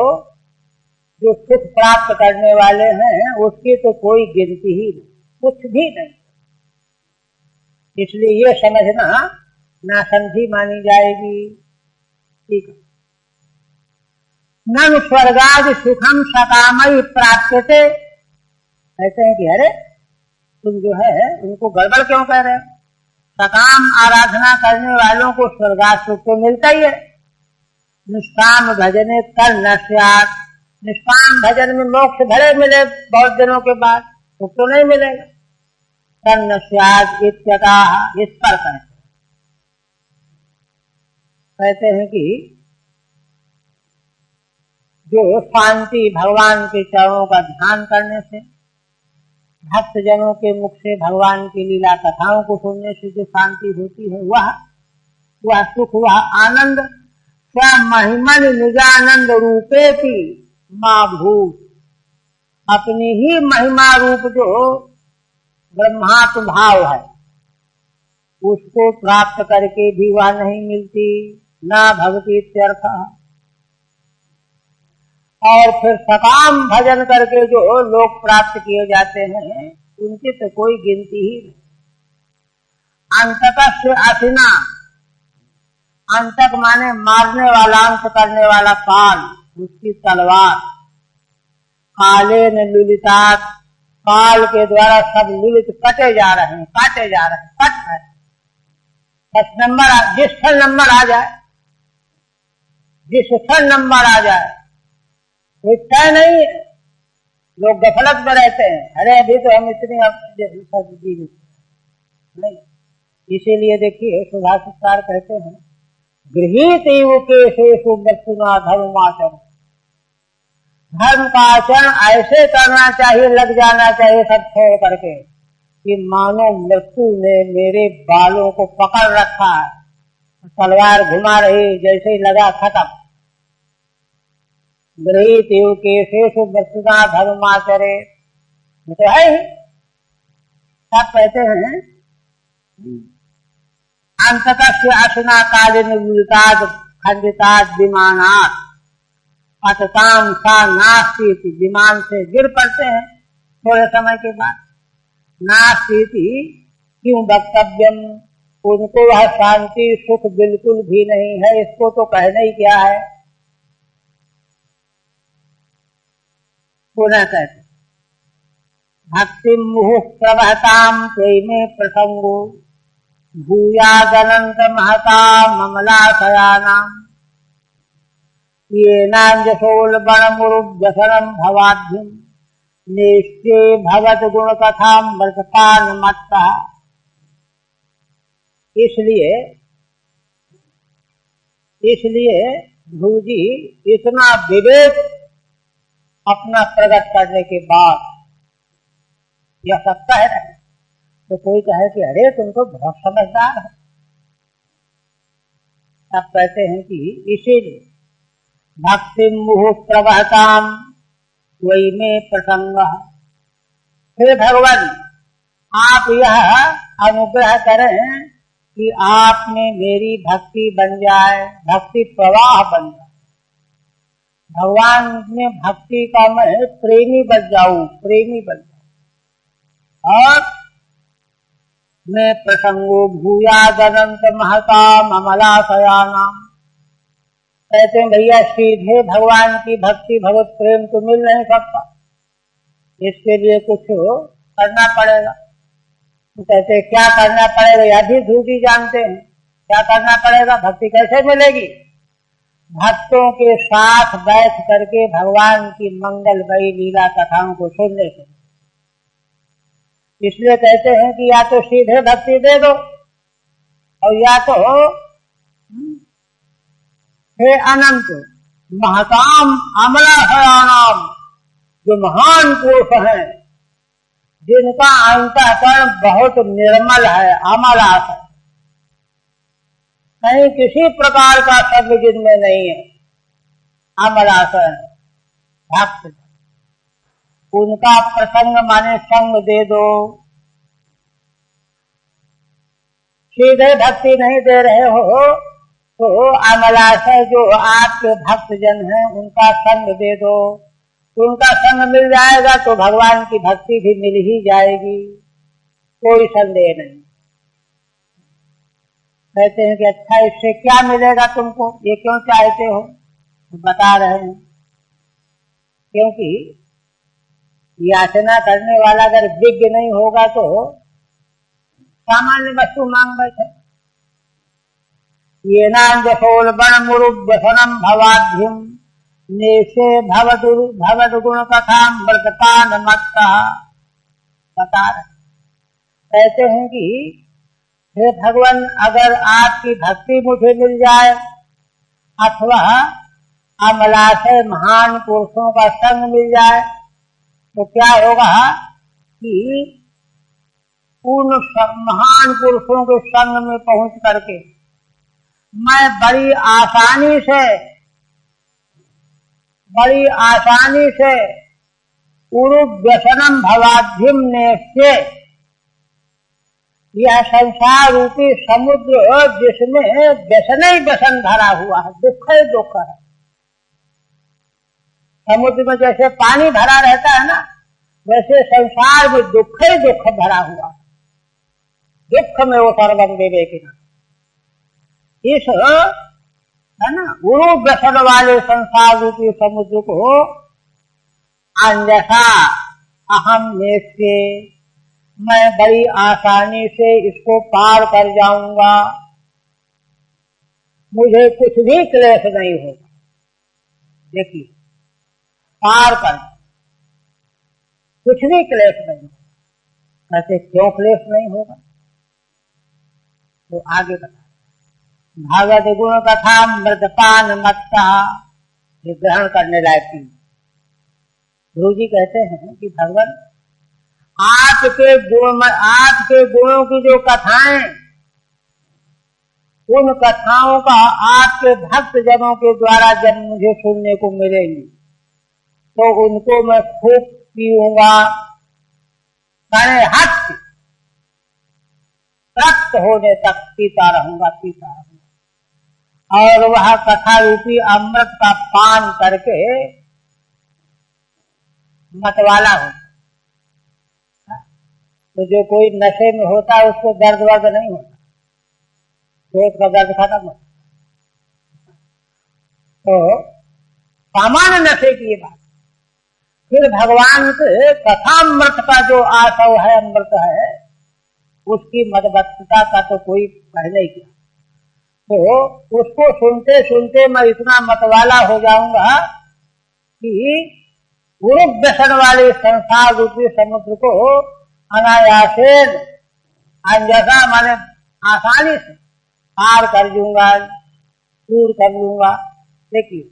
Speaker 2: सुख प्राप्त करने वाले हैं, उसकी तो कोई गिनती ही नहीं, कुछ भी नहीं। इसलिए ये समझना नासमझी मानी जाएगी। ठीक है। न स्वर्गादि सुखम सकामयी प्राप्यते, कहते हैं कि अरे तुम जो है उनको गड़बड़ क्यों कह रहे हो, सकाम आराधना करने वालों को स्वर्गाद सुख तो मिलता ही है। निष्काम भजने कर न स्यात्, निष्काम भजन में मोक्ष भले मिले बहुत दिनों के बाद, सुख तो नहीं मिलेगा। कर न स्यात् इत्यतः, इस पर कहते हैं कि जो शांति भगवान के चरणों का ध्यान करने से, भक्त जनों के मुख से भगवान की लीला कथाओं को सुनने से जो शांति होती है, वह सुख, वह आनंद क्या महिमन निजानंद रूपे की माँ भूत, अपनी ही महिमा रूप जो ब्रह्मात्म भाव है, उसको प्राप्त करके भी वह नहीं मिलती, ना भक्ति इत्यर्थ। और फिर सकाम भजन करके जो लोग प्राप्त किए जाते हैं, उनकी तो कोई गिनती ही नहीं। अंतक से असिना, अंतक माने मारने वाला, अंत करने वाला काल, उसकी तलवार, काले न लुलितात, काल के द्वारा सब लुलित कटे जा रहे हैं, काटे जा रहे हैं, कट रहे हैं। बस नंबर, जिस क्षण नंबर आ जाए, जिस क्षण नंबर आ जाए, कोई तय नहीं है। लोग गफलत में रहते हैं, अरे अभी तो हम इतनी जीवित नहीं। इसीलिए देखिए सुभाषितकार कहते हैं, गृहीत केशेषु वस्तुना धर्माचरण, धर्म का आचरण ऐसे करना चाहिए, लग जाना चाहिए सब छोड़ करके, कि मानो मृत्यु ने मेरे बालों को पकड़ रखा है, तलवार घुमा रही, जैसे ही लगा खत्म। गृहीत केशेषु वस्तुना धर्माचरे, तो है ही। सब कहते हैं अंततस्य अशना कालिन विताद खंडिताद विमानात अतताम सा नास्ती, विमान से गिर पड़ते हैं थोड़े समय के बाद। नास्ती क्यों वक्तव्यम, उनको वह शांति सुख बिल्कुल भी नहीं है, इसको तो कहना ही क्या है। पुनः कहते भक्ति मुहुः प्रवहताम त्वयि प्रसंगो भूयादनंत महता ममलाशयानाम, ये नांजसोल बणमुरुव्यसनम भवाभ्युम निश्चे भगत गुण कथा मृतपान मत्ता। इसलिए भूजी इतना विवेक अपना प्रकट करने के बाद यह सकता है नहीं, तो कोई कहे कि अरे तुम तो बहुत समझदार है। अब कहते हैं कि इसीलिए भक्ति मुहुः प्रवहताम वही में प्रसंग, हे भगवान आप यह अनुग्रह करें कि आप में मेरी भक्ति बन जाए, भक्ति प्रवाह बन जाए, भगवान में भक्ति का मैं प्रेमी बन जाऊं, प्रेमी बन जाऊं। और मैं प्रसंगो भूयादनंत महता ममलाशयानाम, कहते हैं भैया सीधे भगवान की भक्ति भगवत प्रेम तो मिल नहीं सकता, इसके लिए कुछ करना पड़ेगा। तो कहते क्या करना पड़ेगा, यह भी धूजी जानते हैं क्या करना पड़ेगा। भक्ति कैसे मिलेगी, भक्तों के साथ बैठ करके भगवान की मंगलमयी लीला कथाओं को सुनने से। इसलिए कहते हैं कि या तो सीधे भक्ति दे दो और या तो हे अनंत महताम अमलाशयानाम, जो महान पुरुष हैं जिनका अंतःकरण बहुत निर्मल है, अमलाश है, कहीं किसी प्रकार का शब्द जिनमें नहीं है, अमलाश है भक्त, उनका प्रसंग माने संग दे दो। सीधे भक्ति नहीं दे रहे हो तो अमलाशय जो आपके भक्त जन हैं उनका संग दे दो, उनका संग मिल जाएगा तो भगवान की भक्ति भी मिल ही जाएगी, कोई संदेह नहीं। कहते हैं कि अच्छा इससे क्या मिलेगा तुमको, ये क्यों चाहते हो, बता रहे हैं क्योंकि याचना करने वाला अगर विज्ञ नहीं होगा तो सामान्य वस्तु मांग बैठे। ये नांजोल बण मुरुव्यसनम भवाभ्युम नेशे भवद गुण कथाम व्रतपान मत्ता, बता रहे कहते हैं कि हे भगवान, अगर आपकी भक्ति मुझे मिल जाए अथवा अमलाशय महान पुरुषों का संग मिल जाए तो क्या होगा कि उन महान पुरुषों के संग में पहुंच करके मैं बड़ी आसानी से उरुव्यसनम भवाभ्युम नेष्ये, यह संसार रूपी समुद्र जिसमें व्यसन ही व्यसन भरा हुआ है, दुख ही दुख है। समुद्र में जैसे पानी भरा रहता है ना, वैसे संसार में दुख ही दुख भरा हुआ है, दुख में वो सर्वं विवेकिना। इस है ना गुरु व्यसन वाले संसार रूपी समुद्र को अंजसा अहम नेष्ये, मैं बड़ी आसानी से इसको पार कर जाऊंगा, मुझे कुछ भी क्लेश नहीं होगा। देखिए पार कर, कुछ भी क्लेश नहीं होगा। कैसे क्यों क्लेश नहीं होगा तो आगे बता, भागवत गुण कथा मृतपान मत्ता, ये ग्रहण करने लायक थी। गुरु जी कहते हैं कि भगवान आपके गुणों की जो कथाएं, उन कथाओं का आपके भक्त जनों के द्वारा जब मुझे सुनने को मिलेंगी तो उनको मैं खूब पीऊंगा, हट तृप्त होने तक पीता रहूंगा। और वह कथा रूपी अमृत का पान करके मतवाला हो। तो जो कोई नशे में होता है उसको दर्द वर्द नहीं होता, पेट का दर्द खत्म होता। तो सामान्य नशे की ये बात। फिर भगवान के कथामृत का जो आशव है, अमृत है, उसकी मदभक्तता का तो कोई पहले ही किया। तो उसको सुनते सुनते मैं इतना मतवाला हो जाऊंगा कि गुरु व्यसन वाले संसार रूपी समुद्र को अनायासेन अंजसा माने आसानी से पार कर दूंगा, दूर कर लूंगा। देखिए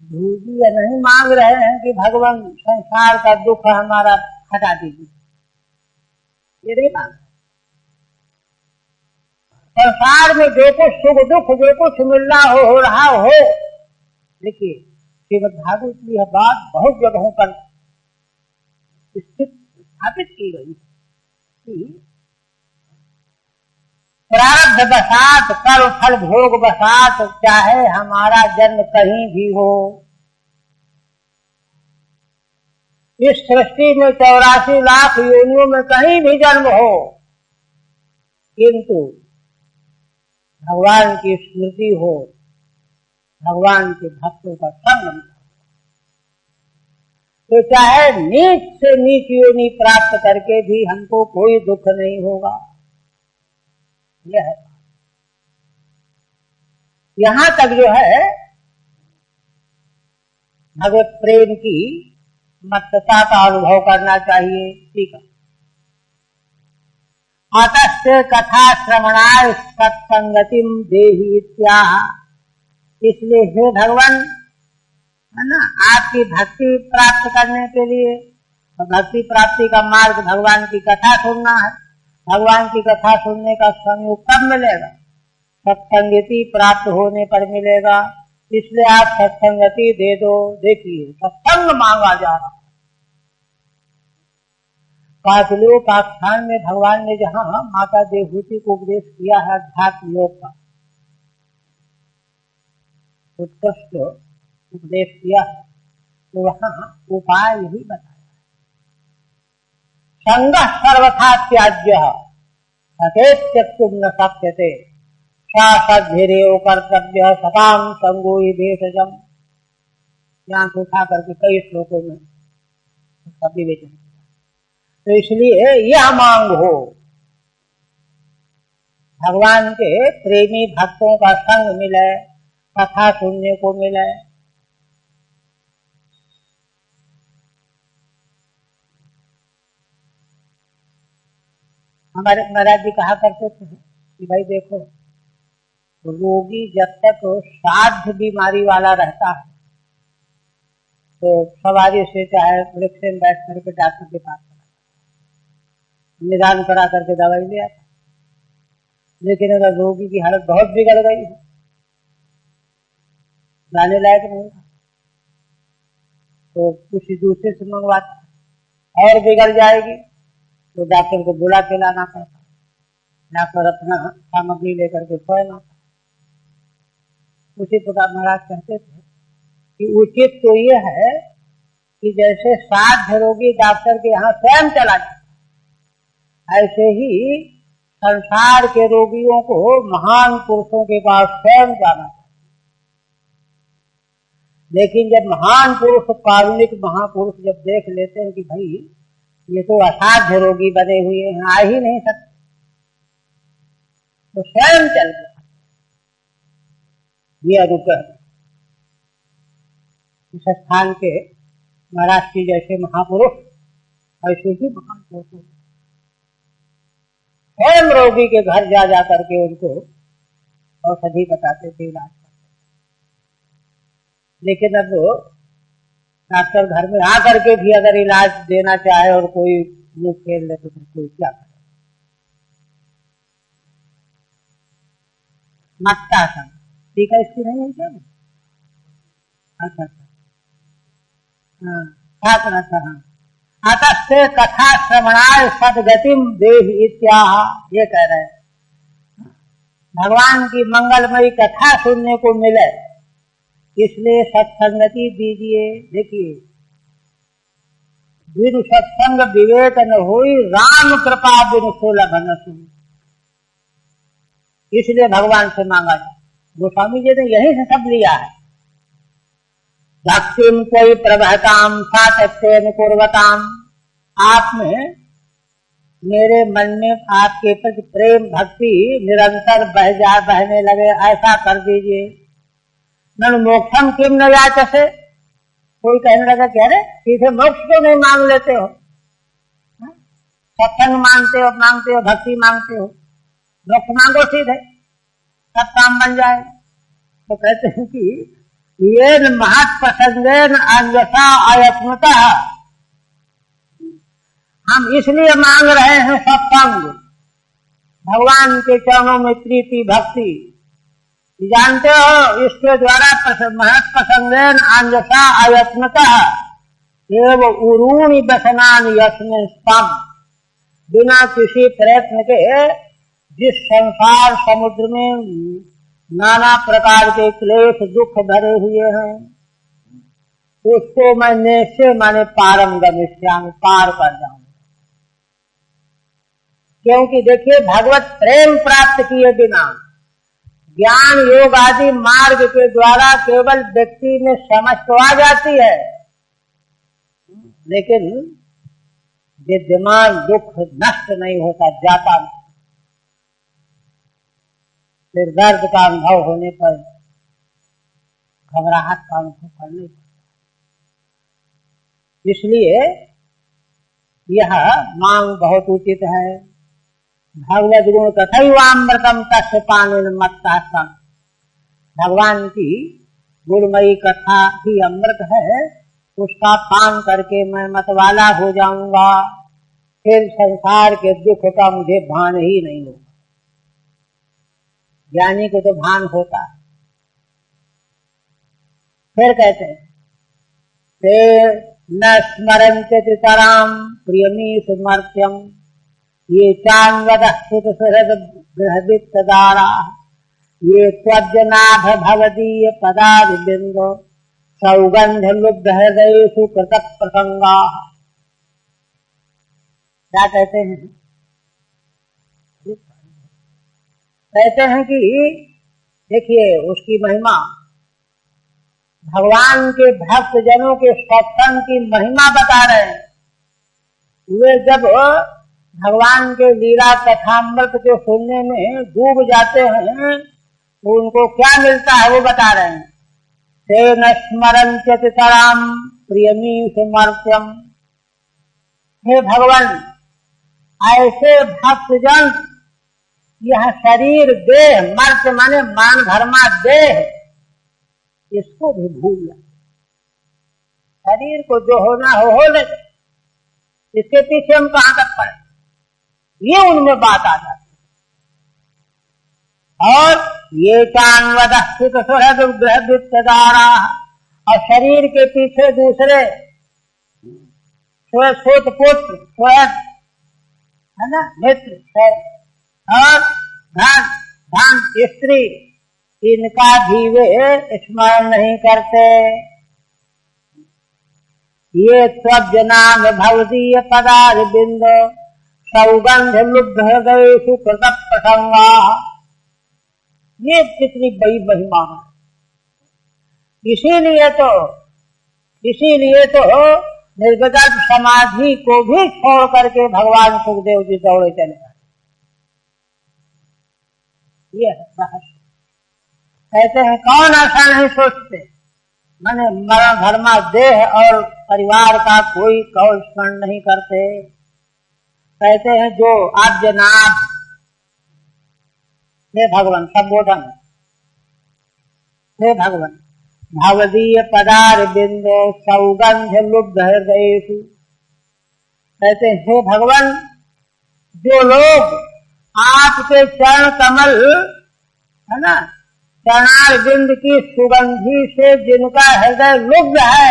Speaker 2: जी नहीं मांग रहे हैं कि भगवान संसार का दुख हमारा हटा दीजिए, ये नहीं मांग। संसार में जो कुछ सुख दुख जो कुछ मिलना हो रहा हो। देखिए श्रीमद् भागवत की यह बात बहुत जगहों पर स्थापित की गई कि प्रारब्ध बसात कर्म फल भोग बसात, चाहे हमारा जन्म कहीं भी हो, इस सृष्टि में 84 लाख योनियों में कहीं भी जन्म हो, किंतु भगवान की स्मृति हो, भगवान के भक्तों का संग, तो चाहे नीच से नीच योनि प्राप्त करके भी हमको कोई दुख नहीं होगा। यह यहां तक जो है भगवत प्रेम की मत्तता का अनुभव करना चाहिए। ठीक है, अतः कथा श्रवणाय सत्संगतिम देहि इत्याह। इसलिए हे भगवान, है ना, आपकी भक्ति प्राप्त करने के लिए, भक्ति प्राप्ति का मार्ग भगवान की कथा सुनना है। भगवान की कथा सुनने का संयोग कब मिलेगा? सत्संगति प्राप्त होने पर मिलेगा। इसलिए आप सत्संगति दे दो। देखिए, सत्संग मांगा जा रहा है। काकलोपाख्यान में भगवान ने जहाँ माता देवहूति को उपदेश किया है अध्यात्म योग का, उत्कृष्ट उपदेश किया है, तो वहाँ उपाय यही बताया, संगः सर्वथा त्याज्यः सचेत त्यक्तुं न शक्यते साधीरेव कर्तव्य सताम संगो ही भेषजम। यहाँ से उठा करके कई श्लोकों में उसका विवेचन किया। तो इसलिए यह मांग हो, भगवान के प्रेमी भक्तों का संग मिले, कथा सुनने को मिले। हमारे महाराज जी कहा करते थे कि भाई देखो, रोगी जब तक साध्य बीमारी वाला रहता है तो सवारी से चाहे वृक्ष में बैठ करके डॉक्टर के पास निदान करा करके दवाई ले आता। लेकिन अगर रोगी की हालत बहुत बिगड़ गई है, जाने लायक नहीं, तो किसी दूसरे से मंगवाता, और बिगड़ जाएगी तो डॉक्टर को बुला के लाना पड़ता, डॉक्टर अपना सामग्री लेकर के स्वयं आता। उसी प्रकार महाराज कहते थे कि उचित तो ये है कि जैसे साध्य रोगी डॉक्टर के यहाँ स्वयं चला जाए, ऐसे ही संसार के रोगियों को महान पुरुषों के पास स्वयं जाना चाहिए। लेकिन जब महान पुरुष, कारुणिक महापुरुष जब देख लेते हैं कि भाई ये तो असाध्य रोगी बने हुए हैं, आ ही नहीं सकते, तो स्वयं चल गए। ये रुक इस स्थान के महाराज जी जैसे महापुरुष, ऐसे ही महान पुरुष स्वयं रोगी के घर जा जा करके उनको औषधि बताते थे, इलाज करते। लेकिन अब डॉक्टर घर में आकर के भी अगर इलाज देना चाहे और कोई मुंह फेर ले तो फिर कोई क्या करे। मत्ता सन ठीक है, इसकी नहीं है क्या? अच्छा अच्छा, हाँ, क्या करना था? हाँ, अतः कथा श्रवणाय सद्गतिम देहि इत्याह। ये कह रहे हैं भगवान की मंगलमयी कथा सुनने को मिले, इसलिए सत्संगति दीजिए। देखिए, बिनु सत्संग विवेक न होई, राम कृपा बिनु सुलभ न सुनी। इसलिए भगवान से मांगा जाए। गोस्वामी जी ने यही से सब लिया है। भक्तिम कोई प्रभताम सातत्येन कुर्वताम। आप में, मेरे मन में आपके प्रति प्रेम भक्ति निरंतर बहने लगे, ऐसा कर दीजिए। ननु मोक्षम किम न याचसे। कोई कहने लगा कि अरे सीधे मोक्ष क्यों नहीं मांग लेते हो? सत्संग मांगते हो, भक्ति मांगते हो, मोक्ष मांगो सीधे, सब काम बन जाए। तो कहते हैं कि ये महत् प्रसंगेन अन्यथा अयत्नतः। हम इसलिए मांग रहे हैं सत्संग, भगवान के चरणों में प्रीति भक्ति। जानते हो, इसके द्वारा महत् प्रसंगेन अन्यथा अयत्नतः एव उरूणि व्यसनानि यस्मिन् स्तम्। बिना किसी प्रयत्न के जिस संसार समुद्र में नाना प्रकार के क्लेश दुख भरे हुए हैं, उसको मैं निश्चय माने पारम गमिष्यामि, पार कर जाऊंगा। क्योंकि देखिए, भगवत प्रेम प्राप्त किए बिना ज्ञान योग आदि मार्ग के द्वारा केवल व्यक्ति में समझ तो आ जाती है, लेकिन विद्यमान दुख नष्ट नहीं होता, जाता नहीं। फिर दर्द का अनुभव होने पर घबराहट का अनुभव करने पर, इसलिए यह मांग बहुत उचित है। भगवद गुण कथैवामृतम तस्य पानेन मत्तः सन्। भगवान की गुणमयी कथा ही अमृत है, उसका पान करके मैं मतवाला हो जाऊंगा, फिर संसार के दुख का मुझे भान ही नहीं होगा। ज्ञानी को तो भान होता है। फिर कहते हैं ते न स्मरन्ते चितराम प्रियमीषु मर्त्यम ये चान्वदः सुतसुहृद गृहवित्तदारा ये त्वज्जनाभ भवदीय पदारविंदो सौगंध लुब्ध हृदयेषु कृतक प्रसंगा। क्या कहते हैं? कहते हैं कि देखिए उसकी महिमा, भगवान के भक्त जनों के सत्संग की महिमा बता रहे हैं। वे जब भगवान के लीला कथामृत के सुनने में डूब जाते हैं तो उनको क्या मिलता है वो बता रहे हैं। तेन स्मरन्त्य चितराम प्रियमीषु मर्त्यम। हे भगवान, ऐसे भक्तजन यह शरीर देह, मर्त्य माने मान धर्मा देह, इसको भी भूल जाए। शरीर को जो होना हो ले, इसके पीछे हम कहां तक पड़े, ये उनमें बात आ जाती है। और ये चान्वदस्थित सुहृद गृहवित्तदारा, और शरीर के पीछे दूसरे सुत पुत्र सुहृद है ना, मित्र और धन स्त्री, इनका भी वे स्मरण नहीं करते। ये त्वज्जनाभ भवदीय पदारविंद सौगंध लुब्ध हृदयेषु कृतक प्रसंगा। ये कितनी बड़ी महिमा है। इसीलिए तो निर्विकल्प समाधि को भी छोड़ करके भगवान सुखदेव जी दौड़े चले गए। ये रहस्य। कहते हैं कौन ऐसा नहीं सोचते, माने मरण धर्मा देह और परिवार का कोई कौन स्मरण नहीं करते। कहते हैं जो आद्यनाथ, हे भगवान संबोधन, हे भगवान भवदीय पदारविंदो सौगंध लुब्ध हृदयेषु। कहते हैं हे भगवान, जो लोग आपके चरण कमल है ना, चरणारविंद की सुगंधी से जिनका हृदय लुब्ध है,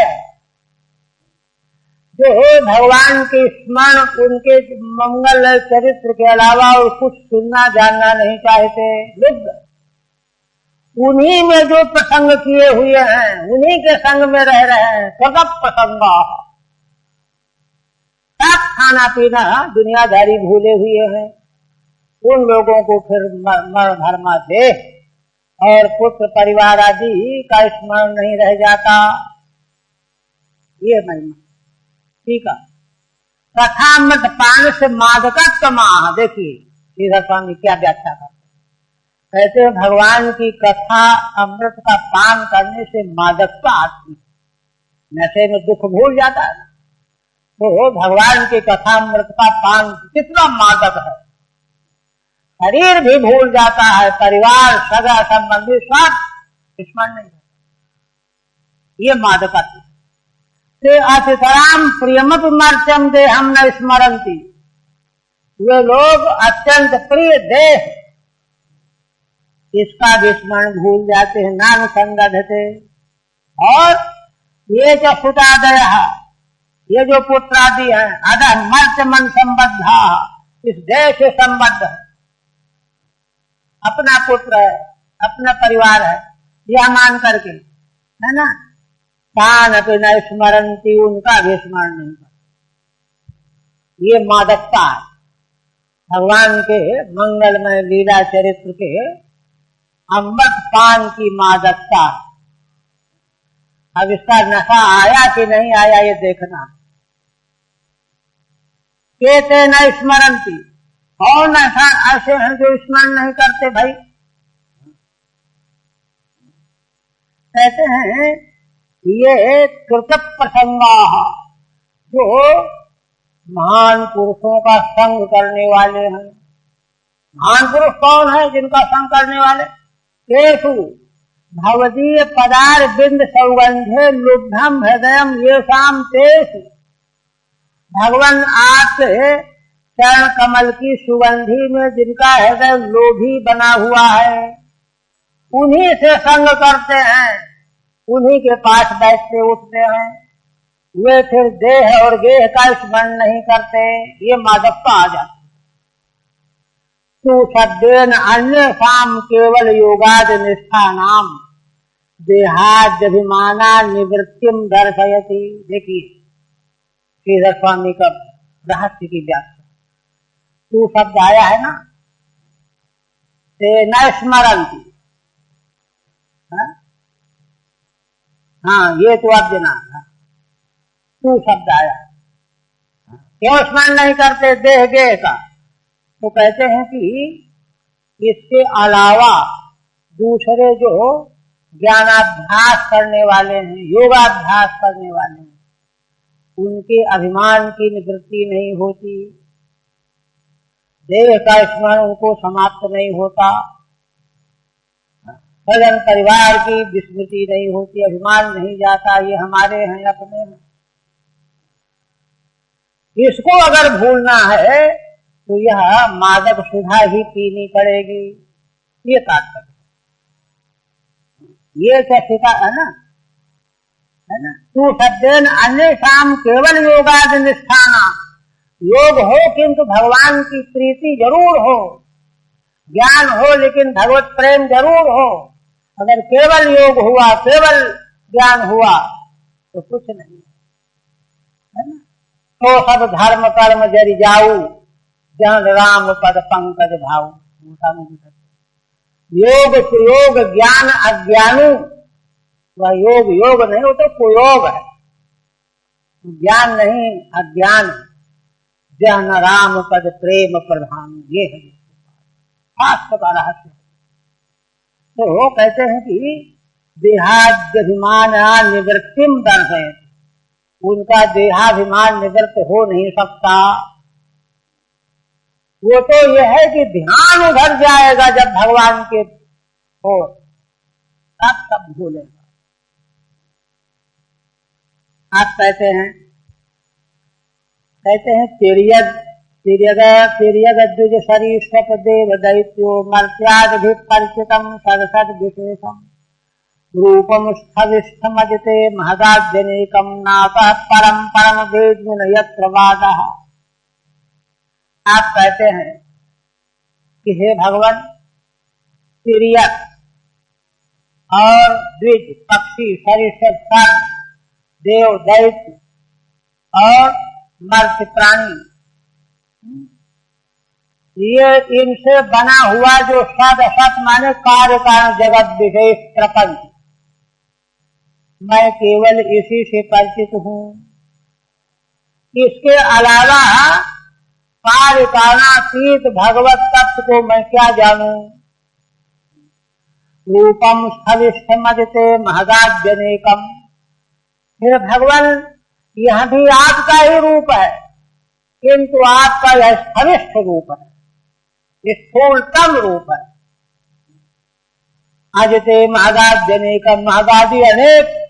Speaker 2: जो भगवान के स्मरण, उनके मंगल चरित्र के अलावा और कुछ सुनना जानना नहीं चाहते, लुब्ध, उन्हीं में जो प्रसंग किए हुए हैं, उन्हीं के संग में रह रहे हैं, सदप प्रसंगा, सब खाना पीना दुनियादारी भूले हुए हैं, उन लोगों को फिर मरण धर्मा देह और पुत्र परिवार आदि का स्मरण नहीं रह जाता। ये महिमा। ठीक है, कथामृत पान से मादकत्व माह। देखिए इधर स्वामी क्या व्याख्या करते, कहते हैं भगवान की कथा अमृत का पान करने से मादकता आती है, नशे में दुख भूल जाता है। तो भगवान की कथा अमृत का पान कितना मादक है, शरीर भी भूल जाता है, परिवार सगा संबंधी सब स्मरण नहीं। ये मादकत्व से अतितराम प्रियमत मर्त्यम देहम न स्मरंती। वे लोग अत्यंत प्रिय देह, इसका भी स्मरण भूल जाते हैं, नाम संगधते। और ये जो सुतादय, ये जो पुत्र आदि है, अदा मर्त्य मन संबद्धा, इस देह से संबद्ध है, अपना पुत्र है, अपना परिवार है, यह मान करके, है ना, तान अपने न स्मरंती, उनका भी स्मरण नहीं करते। ये मादकता है भगवान के मंगलमय लीला चरित्र के अमृत पान की मादकता। अब इसका नशा आया कि नहीं आया ये देखना। कहते न स्मरंती, कौन ऐसे हैं जो स्मरण नहीं करते भाई। कहते हैं ये कृत प्रसंगा, जो महान पुरुषों का संग करने वाले हैं, महान पुरुष कौन है जिनका संग करने वाले? केशु भवदीय पदार बिंद सौगंधे लुब्धम हृदयम ये शाम तेषु। भगवान आपके चरण कमल की सुगंधी में जिनका हृदय लोभी बना हुआ है, उन्हीं से संग करते हैं, उन्हीं के पास बैठते उठते हैं। वे फिर देह और गेह का स्मरण नहीं करते, ये मादकता आ जाती। तू शब्देन अन्य शाम केवल योगाद निष्ठा नाम देहाद्यभिमाना निवृत्तिम दर्शयति। देखिए श्रीधर स्वामी का रहस्य की व्याख्या। तू शब्द आया है ना, ते न स्मरंती। हाँ ये तो अब जना तू शब्द आया, क्यों स्मरण नहीं करते देह गेह का? तो कहते हैं कि इसके अलावा दूसरे जो ज्ञानाभ्यास करने वाले हैं, योगाभ्यास करने वाले हैं, उनके अभिमान की निवृत्ति नहीं होती, देह का स्मरण उनको समाप्त नहीं होता, स्वजन परिवार की विस्मृति नहीं होती, अभिमान नहीं जाता ये हमारे हैं अपने हैं। इसको अगर भूलना है तो यह मादक सुधा ही पीनी पड़ेगी, ये तात्पर्य। ये चर्चिका है ना, तू शब्देन अन्य शाम केवल योगाद निष्ठाना। योग हो किंतु भगवान की प्रीति जरूर हो, ज्ञान हो लेकिन भगवत प्रेम जरूर हो। अगर केवल योग हुआ, केवल ज्ञान हुआ तो कुछ नहीं है ना। तो सब धर्म कर्म जरि जाऊ, जन राम पद पंकज भाऊ। योग सुयोग ज्ञान अज्ञानु, वह योग योग नहीं हो तो कुयोग है, ज्ञान नहीं अज्ञान। जन राम पद प्रेम प्रधान, ये है शास्त्र का रहस्य। तो कहते हैं कि देहाद्यभिमान निवृत्तिम दर्शयति। उनका देहाभिमान निवृत्त हो नहीं सकता। वो तो यह है कि ध्यान उधर जाएगा जब भगवान के हो, तब सब भूलेगा। आप कहते हैं तिर्यग द्विज शरीषप देव दैत्यो मर्त्यादि परिचितम सरसद विशेषम रूपम स्थविष्ठमजते महदाद्यनेकम नातः परम परम वेद्मिन यत्र वादः। आप कहते हैं कि हे भगवान, तिर्यक और द्विज पक्षी सरीसृप सर्प देव दैत्य और मर्त्य प्राणी, ये इनसे बना हुआ जो सद असत माने कार्य कारण जगत विशेष प्रपंच, मैं केवल इसी से परिचित हूँ। इसके अलावा कार्य कारणातीत भगवत तत्व को मैं क्या जानूं। रूपम स्थविष्ठमजते महदाद्यनेकम। फिर भगवान यह भी आपका ही रूप है, किंतु आपका यह स्थविष्ठ रूप है, स्थूलतम रूप है। अजते महदाद्यनेकम, महदादि अनेक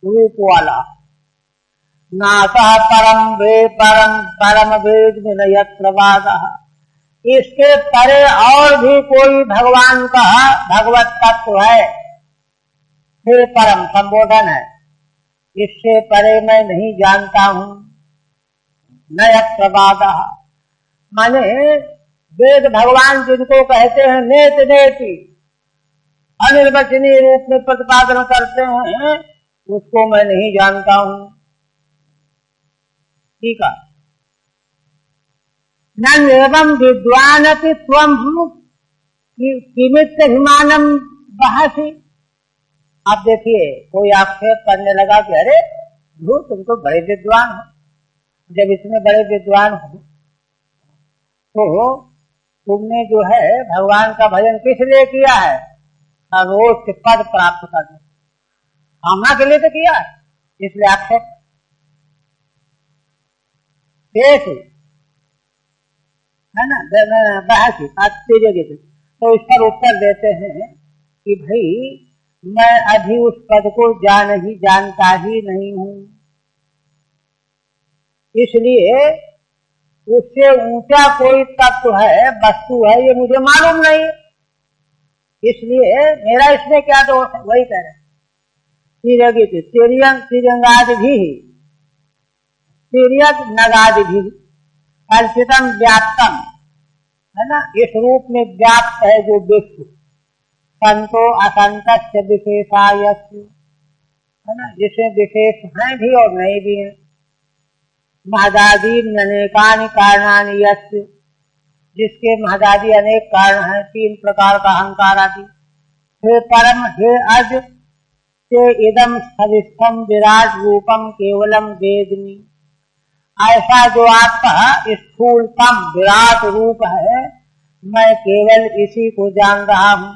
Speaker 2: रूप वाला। नातः परम परम वेद्मिन यत्र वादः। इसके परे और भी कोई भगवान का भगवत तत्व है, फिर परम संबोधन है, इससे परे मैं नहीं जानता हूँ। न यत्र वादः माने वेद भगवान जिनको कहते हैं नेति नेति अनिर्वचनीय रूप में प्रतिपादन करते हैं, उसको मैं नहीं जानता हूँ। ठीक है। न एवं विद्वानपि त्वं किमित्त अभिमानम बहसि। आप देखिए कोई आक्षेप करने लगा कि अरे ध्रुव तुम तो बड़े विद्वान हो, जब इतने बड़े विद्वान हो तो तुमने जो है भगवान का भजन किस लिए किया है? रोज पद प्राप्त करने, कामना के लिए तो किया है, इसलिए आक्षेप। है ना, बहस आश्चर्य। तो इस पर उत्तर देते हैं कि भाई मैं अभी उस पद को जानता ही नहीं हूँ, इसलिए उससे ऊंचा कोई तत्व है, वस्तु है, ये मुझे मालूम नहीं, इसलिए मेरा इसमें क्या दोष है। वही कह रहे तिरगित तिरंगादि भी तिर्यक नगादि भी कल्पितम व्याप्तम, है ना, इस रूप में व्याप्त है जो विश्व, संतो असंत विशेषायस्य, है ना, जिसमें विशेष हैं भी और नहीं भी हैं। महदादी अनेकानि कारणानि यस्य, जिसके महदादी अनेक कारण हैं, 3 प्रकार का अहंकार आदि। हे परम, हे अज, ते इदम सविस्थम विराट रूपम केवलम वेदनी, ऐसा जो आपका स्थूलतम विराट रूप है, मैं केवल इसी को जान रहा हूँ।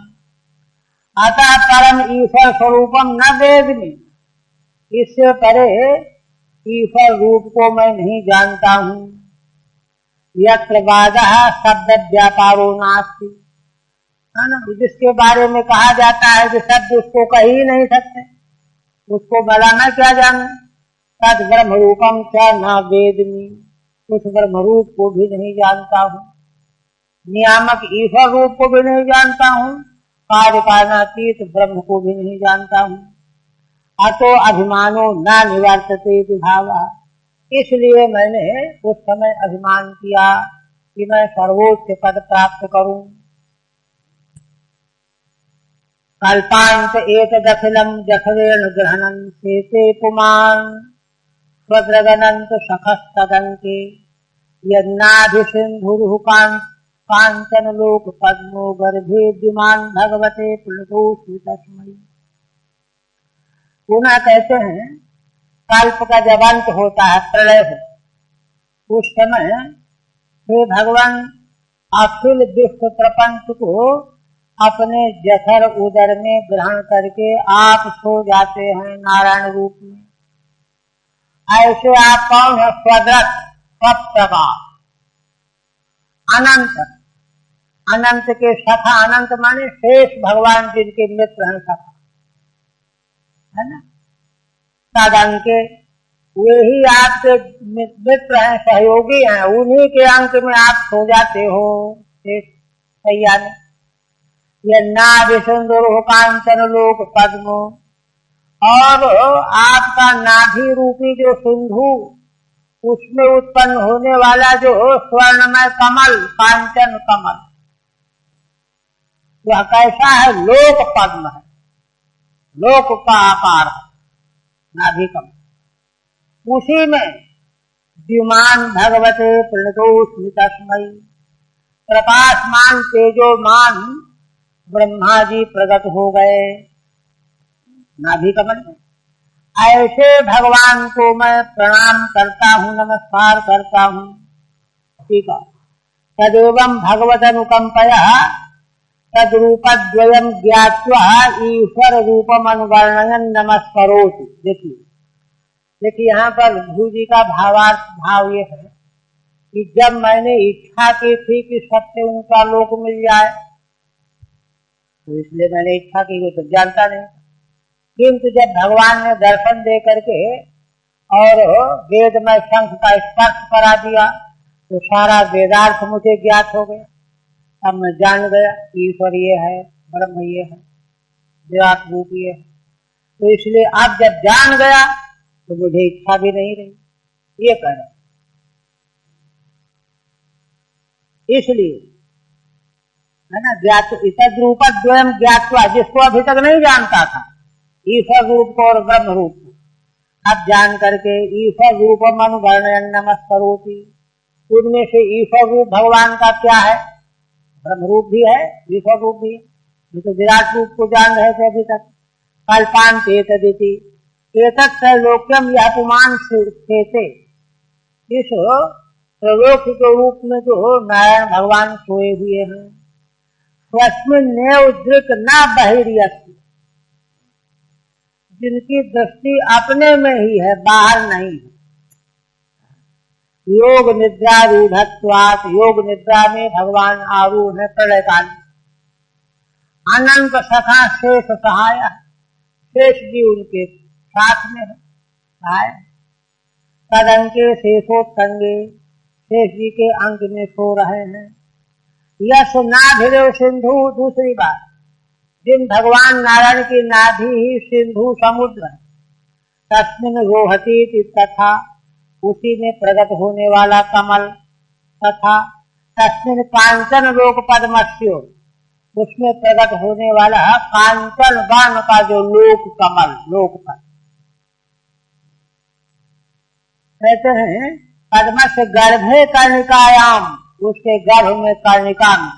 Speaker 2: अतः परम ईश्वर स्वरूपम न वेदनी, इससे परे ईश्वर रूप को मैं नहीं जानता हूँ। यत्र बाधः शब्द व्यापारो नास्ति, है ना, जिसके बारे में कहा जाता है कि शब्द उसको कह ही नहीं सकते, उसको भला मैं क्या जानूं। तद ब्रह्म रूपम क्या न वेदनी, उस ब्रह्म रूप को भी नहीं जानता हूँ। नियामक ईश्वर रूप को भी नहीं जानता हूँ, कार्य कारणातीत ब्रह्म को भी नहीं जानता हूँ। अतो अभिमानो न निवर्तते भावा, इसलिए मैंने उस समय अभिमान किया कि मैं सर्वोच्च पद प्राप्त करूं। कल्पांत एतदखिलम जखरेण ग्रहणं शेते पुमान् स्वद्रगनंत सखस्तदंके यन्नाभिसिन्धुरुः कांचन लोक पद्मो गर्भे विमान भगवते प्रणतोऽस्मि तस्मै। पुनः कहते हैं कल्प का जब अंत होता है, प्रलय हो, उस समय हे भगवान अखिल विश्व प्रपंच को अपने जठर उदर में ग्रहण करके आप सो जाते हैं नारायण रूप में। ऐसे आप कौन है? स्वदृत, स्वप्रभा, अनंत, अनंत के सखा, अनंत माने शेष भगवान जिनके मित्र हैं सखा, है ना, तदंके, वे ही आपके मित्र हैं, सहयोगी हैं, उन्हीं के अंक में आप सो जाते हो सैया में। यन्नाभिसिन्धुरुः कांचन लोक पद्मो, और आपका नाभि रूपी जो सिंधु, उसमें उत्पन्न होने वाला जो स्वर्णमय कमल, कांचन कमल, वह कैसा है? लोक पद्म है, लोक का आकार है नाभि कमल। उसी में द्युमान भगवते प्रणतोऽस्मि तस्मै, प्रकाशमान तेजोमान ब्रह्मा जी प्रकट हो गए नाभि कमल में। ऐसे भगवान को मैं प्रणाम करता हूँ, नमस्कार करता हूँ। ठीक है, तदेवं भगवत अनुकंपया तद्रूपद्वयं ज्ञात्वा ईश्वर रूपम अनुवर्णयन् नमस्करोति। देखिए यहाँ पर भू जी का भाव ये है कि जब मैंने इच्छा की थी कि सबसे ऊंचा लोक मिल जाए, तो इसलिए मैंने इच्छा की, वो तो जानता नहीं, किंतु जब भगवान ने दर्शन दे करके और वेद में शंख का स्पर्श करा दिया, तो सारा वेदार्थ मुझे ज्ञात हो गया। अब मैं जान गया ईश्वर ये है, ब्रह्म ये है, विराट रूप ये है। तो इसलिए अब जब जान गया तो मुझे इच्छा भी नहीं रही, ये कह रहे। इसलिए है ना, ज्ञात तद्रूपद्वयं ज्ञात्वा, जिसको अभी तक नहीं जानता था ईश्वर रूप को और ब्रह्म रूप को, अब जान करके ईश्वर रूपम अनुवर्णयन् नमस्करोति। उनमें से ईश्वर रूप भगवान का क्या है? ब्रह्म रूप भी है, ईश्वर रूप भी है। ये तो विराट रूप को जान रहे थे अभी तक। कल्पांत एतदिति एतत् त्रैलोक्यम यह पुमान शेते, इस त्रैलोक के रूप में जो नारायण भगवान सोए हुए हैं। स्वस्मिन्नेव दृक् न बहिर्यस्य, जिनकी दृष्टि अपने में ही है, बाहर नहीं है। योग निद्रा रूढ़त्वात्, योग निद्रा में भगवान आरूढ़ है प्रलय काल। अनंत सखा शेष सहाय, शेष जी उनके साथ में है, सहाय। तदंके शेषोत्तंगे, शेष जी के अंक में सो रहे हैं। यश नाभिरेव सिंधु, दूसरी बात, जिन भगवान नारायण की नाभि ही सिंधु समुद्र है, तस्मिन रोहती तथा, उसी में प्रकट होने वाला कमल, तथा तस्मिन कांचन लोक पद्मस्यो, उसमें प्रकट होने वाला कांचन बाण का जो लोक कमल, लोक पद कहते हैं। पद्मस्य गर्भे कर्णिकायाम, उसके गर्भ में कर्णिका में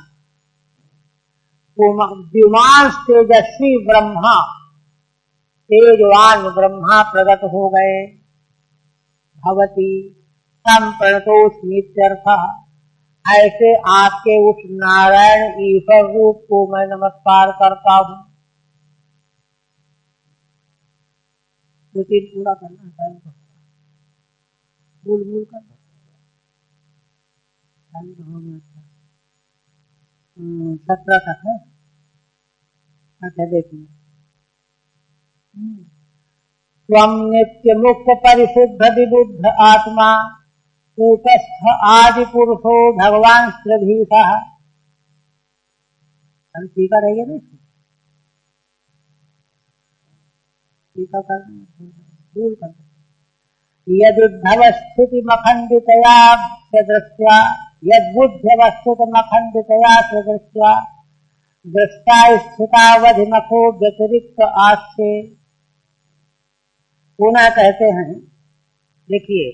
Speaker 2: विमान तेजस्वी ब्रह्मा, तेजवान ब्रह्मा प्रकट हो गए। भवती तम प्रणतोस्मीत्यर्थः, ऐसे आपके उस नारायण ईश्वर रूप को मैं नमस्कार करता हूँ। लेकिन पूरा करना टाइम भूल भूल कर हो गया, 17 तक है। अच्छा देखिए, त्वं नित्य मुक्त परिशुद्ध विबुद्ध आत्मा, कूटस्थ आदि पुरुषो भगवान श्रीधीशः। हम टीका रहिए नहीं, टीका भूल कर यदुद्धवस्थितिमखण्डितया सदृश्या, यद्बुद्ध्यवस्थितमखण्डितया सदृश्या, दृष्टा स्थितावधिमखो व्यतिरिक्त आस्ते। पुनः कहते हैं, देखिए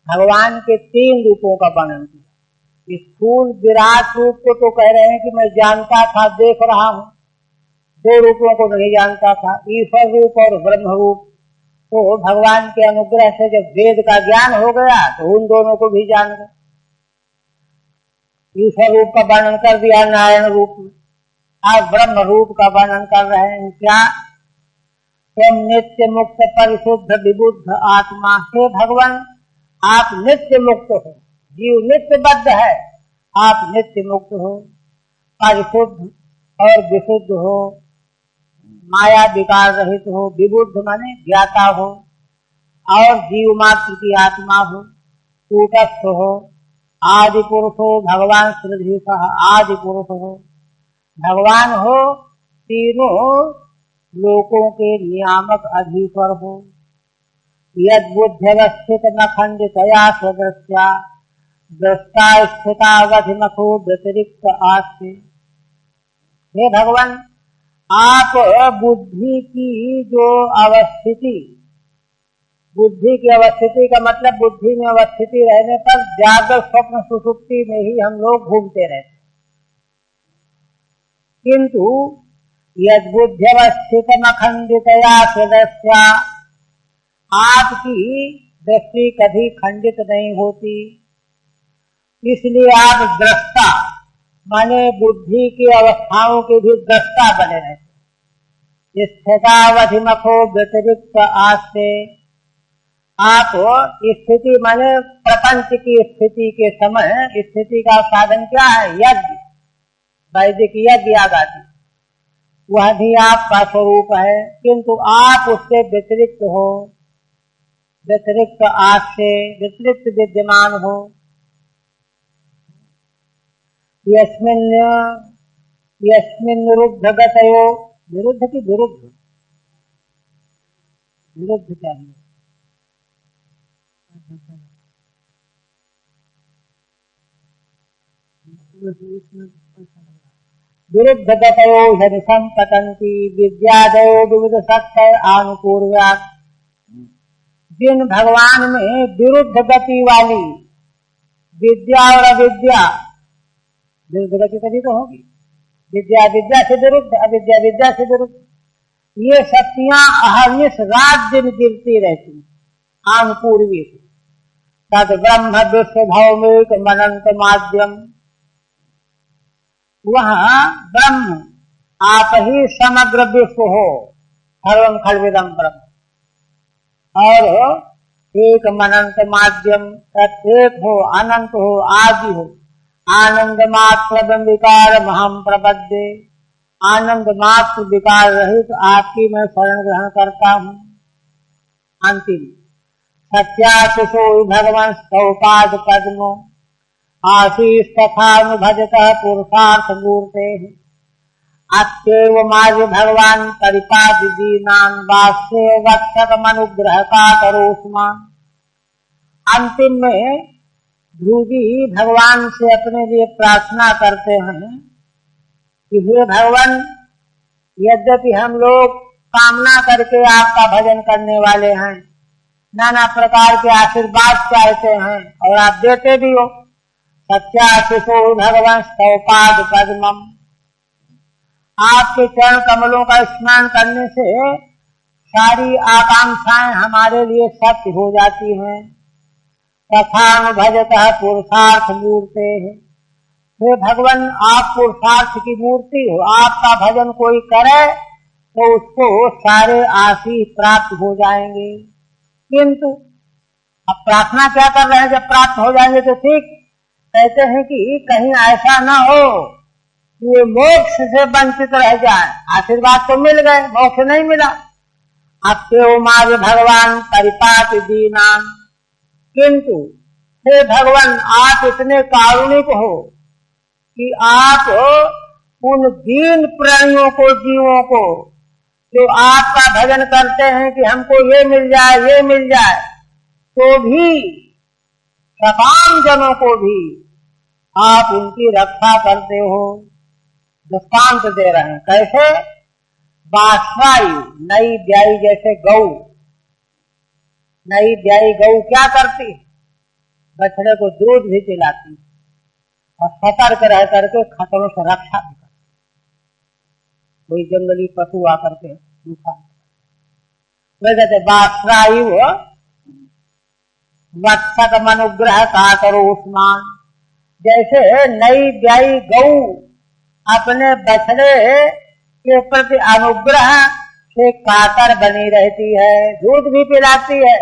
Speaker 2: भगवान के 3 रूपों का वर्णन किया। स्थूल विराट रूप को तो कह रहे हैं कि मैं जानता था, देख रहा हूँ। 2 रूपों को नहीं जानता था, ईश्वर रूप और ब्रह्म रूप। तो भगवान के अनुग्रह से जब वेद का ज्ञान हो गया तो उन दोनों को भी जान गए। ईश्वर रूप का वर्णन कर दिया नारायण रूप में, अब ब्रह्म रूप का वर्णन कर रहे हैं। क्या? तुम नित्य मुक्त परिशुद्ध विबुद्ध आत्मा, हे भगवान आप नित्य मुक्त हो, जीव नित्य बद्ध है, आप नित्य मुक्त हो, परिशुद्ध और विशुद्ध हो, माया विकार रहित हो, विबुद्ध माने ज्ञाता हो, और जीव मात्र की आत्मा हो, कूटस्थ हो, आदि पुरुष हो, भगवान श्रीधीश आदि पुरुष हो, भगवान हो, तीनों लोकों के नियामक अधीश्वर हो। यद बुद्ध्यवस्थित न खंडितया सदृश्या, दृष्टा स्थितावधिमखो व्यतिरिक्त आस्ते। हे भगवान आप बुद्धि की जो अवस्थिति, बुद्धि की अवस्थिति का मतलब बुद्धि में अवस्थिति रहने पर जागृत स्वप्न सुषुप्ति में ही हम लोग घूमते रहते, किंतु यद बुद्ध्यवस्थित अखंडितया सदस्या, आपकी दृष्टि कभी खंडित नहीं होती, इसलिए आप दृष्टा माने बुद्धि की अवस्थाओं के भी दृष्टा बने रहते। स्थितावधिमखो व्यतिरिक्त आस्ते, आप स्थिति माने प्रपंच की स्थिति के समय स्थिति का साधन क्या है? यज्ञ, वैदिक यज्ञ आदि, वह भी आपका स्वरूप है, किंतु आप उससे व्यतिरिक्त हो, व्यतिरिक्त आस्ते, व्यतिरिक्त विद्यमान हो। यस्मिन् निरुद्ध गतयो, विरुद्ध की विरुद्ध, विरुद्ध चाहिए, विरुद्ध गतयो यदि संपतन्ति विद्यादयो विविध सत्य आनुपूर्व्यात्। जिन भगवान में विरुद्ध गति वाली विद्या और अविद्या, विरुद्ध गति कभी तो होगी, विद्या विद्या से विरुद्ध, अविद्या विद्या से विरुद्ध, ये शक्तियां अहर्निश रात दिन गिरती रहती आनुपूर्वी से। तद ब्रह्म विश्व भौमिक मनंत माध्यम, वहाँ ब्रह्म आप ही समग्र विश्व हो, सर्वं खल्विदं ब्रह्म, और एक अनंत माध्यम, प्रत्येक हो, अनंत हो, आदि हो, आनंद मात्र विकार महम प्रपद्ये, आनंद मात्र विकार रहित आपकी मैं शरण ग्रहण करता हूँ। अंतिम सत्याशिषो भगवान स्तौपाद पद्मो आशीष तथा भजत पुरुषार्थ मूर्ते अत्येव मार्ग भगवान परिपाद दीनान वास्य वत्सक मनुग्रह का करोस्मान। अंतिम में ध्रुव जी भगवान से अपने लिए प्रार्थना करते हैं कि हे भगवान, यद्यपि हम लोग कामना करके आपका भजन करने वाले हैं, नाना प्रकार के आशीर्वाद चाहते हैं और आप देते भी हो। सत्याशिषो भगवान स्तौपाद पद्मम, आपके चरण कमलों का स्मरण करने से सारी आकांक्षाएं हमारे लिए सत्य हो जाती हैं। तथा भजत पुरुषार्थ मूर्ते, हे भगवान आप पुरुषार्थ की मूर्ति हो, आपका भजन कोई करे तो उसको सारे आशीष प्राप्त हो जाएंगे। किंतु अब प्रार्थना क्या कर रहे हैं, जब प्राप्त हो जाएंगे तो ठीक, कहते हैं कि कहीं ऐसा ना हो कि ये मोक्ष से वंचित रह जाए। आशीर्वाद तो मिल गए, मोक्ष नहीं मिला। अत्येव मार्ग भगवान परिपात दीनान, किंतु हे भगवान आप इतने कारुणिक हो कि आप उन दीन प्राणियों को, जीवों को जो आपका भजन करते हैं कि हमको ये मिल जाए, ये मिल जाए, तो भी सकाम जनों को भी आप उनकी रक्षा करते हो। दृष्टांत दे रहे हैं, कैसे? बाष्पायु नई ब्याई जैसे गौ, नई ब्याई गौ क्या करती है? बछड़े को दूध भी पिलाती और सतर्क रह करके खतरों से रक्षा भी करती। कोई जंगली पशु आकर के नुकसान, वैसे बाष्पायु वत्सक मनुग्रह का करो उस्मान, जैसे नई ब्याई गौ अपने बछड़े के प्रति अनुग्रह से कातर बनी रहती है, दूध भी पिलाती है,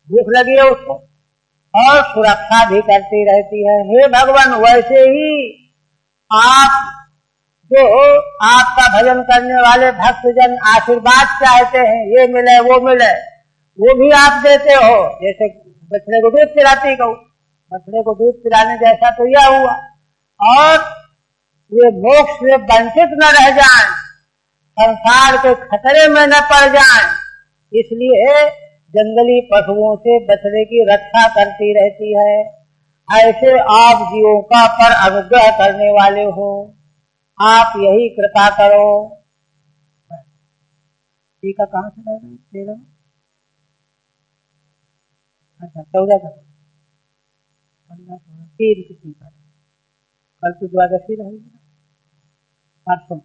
Speaker 2: भूख लगी है उसको, और सुरक्षा भी करती रहती है। हे भगवान, वैसे ही आप जो आपका भजन करने वाले भक्तजन आशीर्वाद चाहते हैं, ये मिले वो मिले, वो भी आप देते हो। जैसे बछड़े को दूध पिलाती गौ, बछड़े को दूध पिलाने जैसा तो यह हुआ। और ये मोक्ष से वंचित न रह जाएं, संसार के खतरे में न पड़ जाएं, इसलिए जंगली पशुओं से बछड़े की रक्षा करती रहती है। ऐसे आप जीवों का पर अनुग्रह करने वाले हो, आप यही कृपा करो। ठीक है, कहाँ से ले रहे? अच्छा, 14 का 15 3 की टीका, कल तो द्वादशी रहेगी, परसों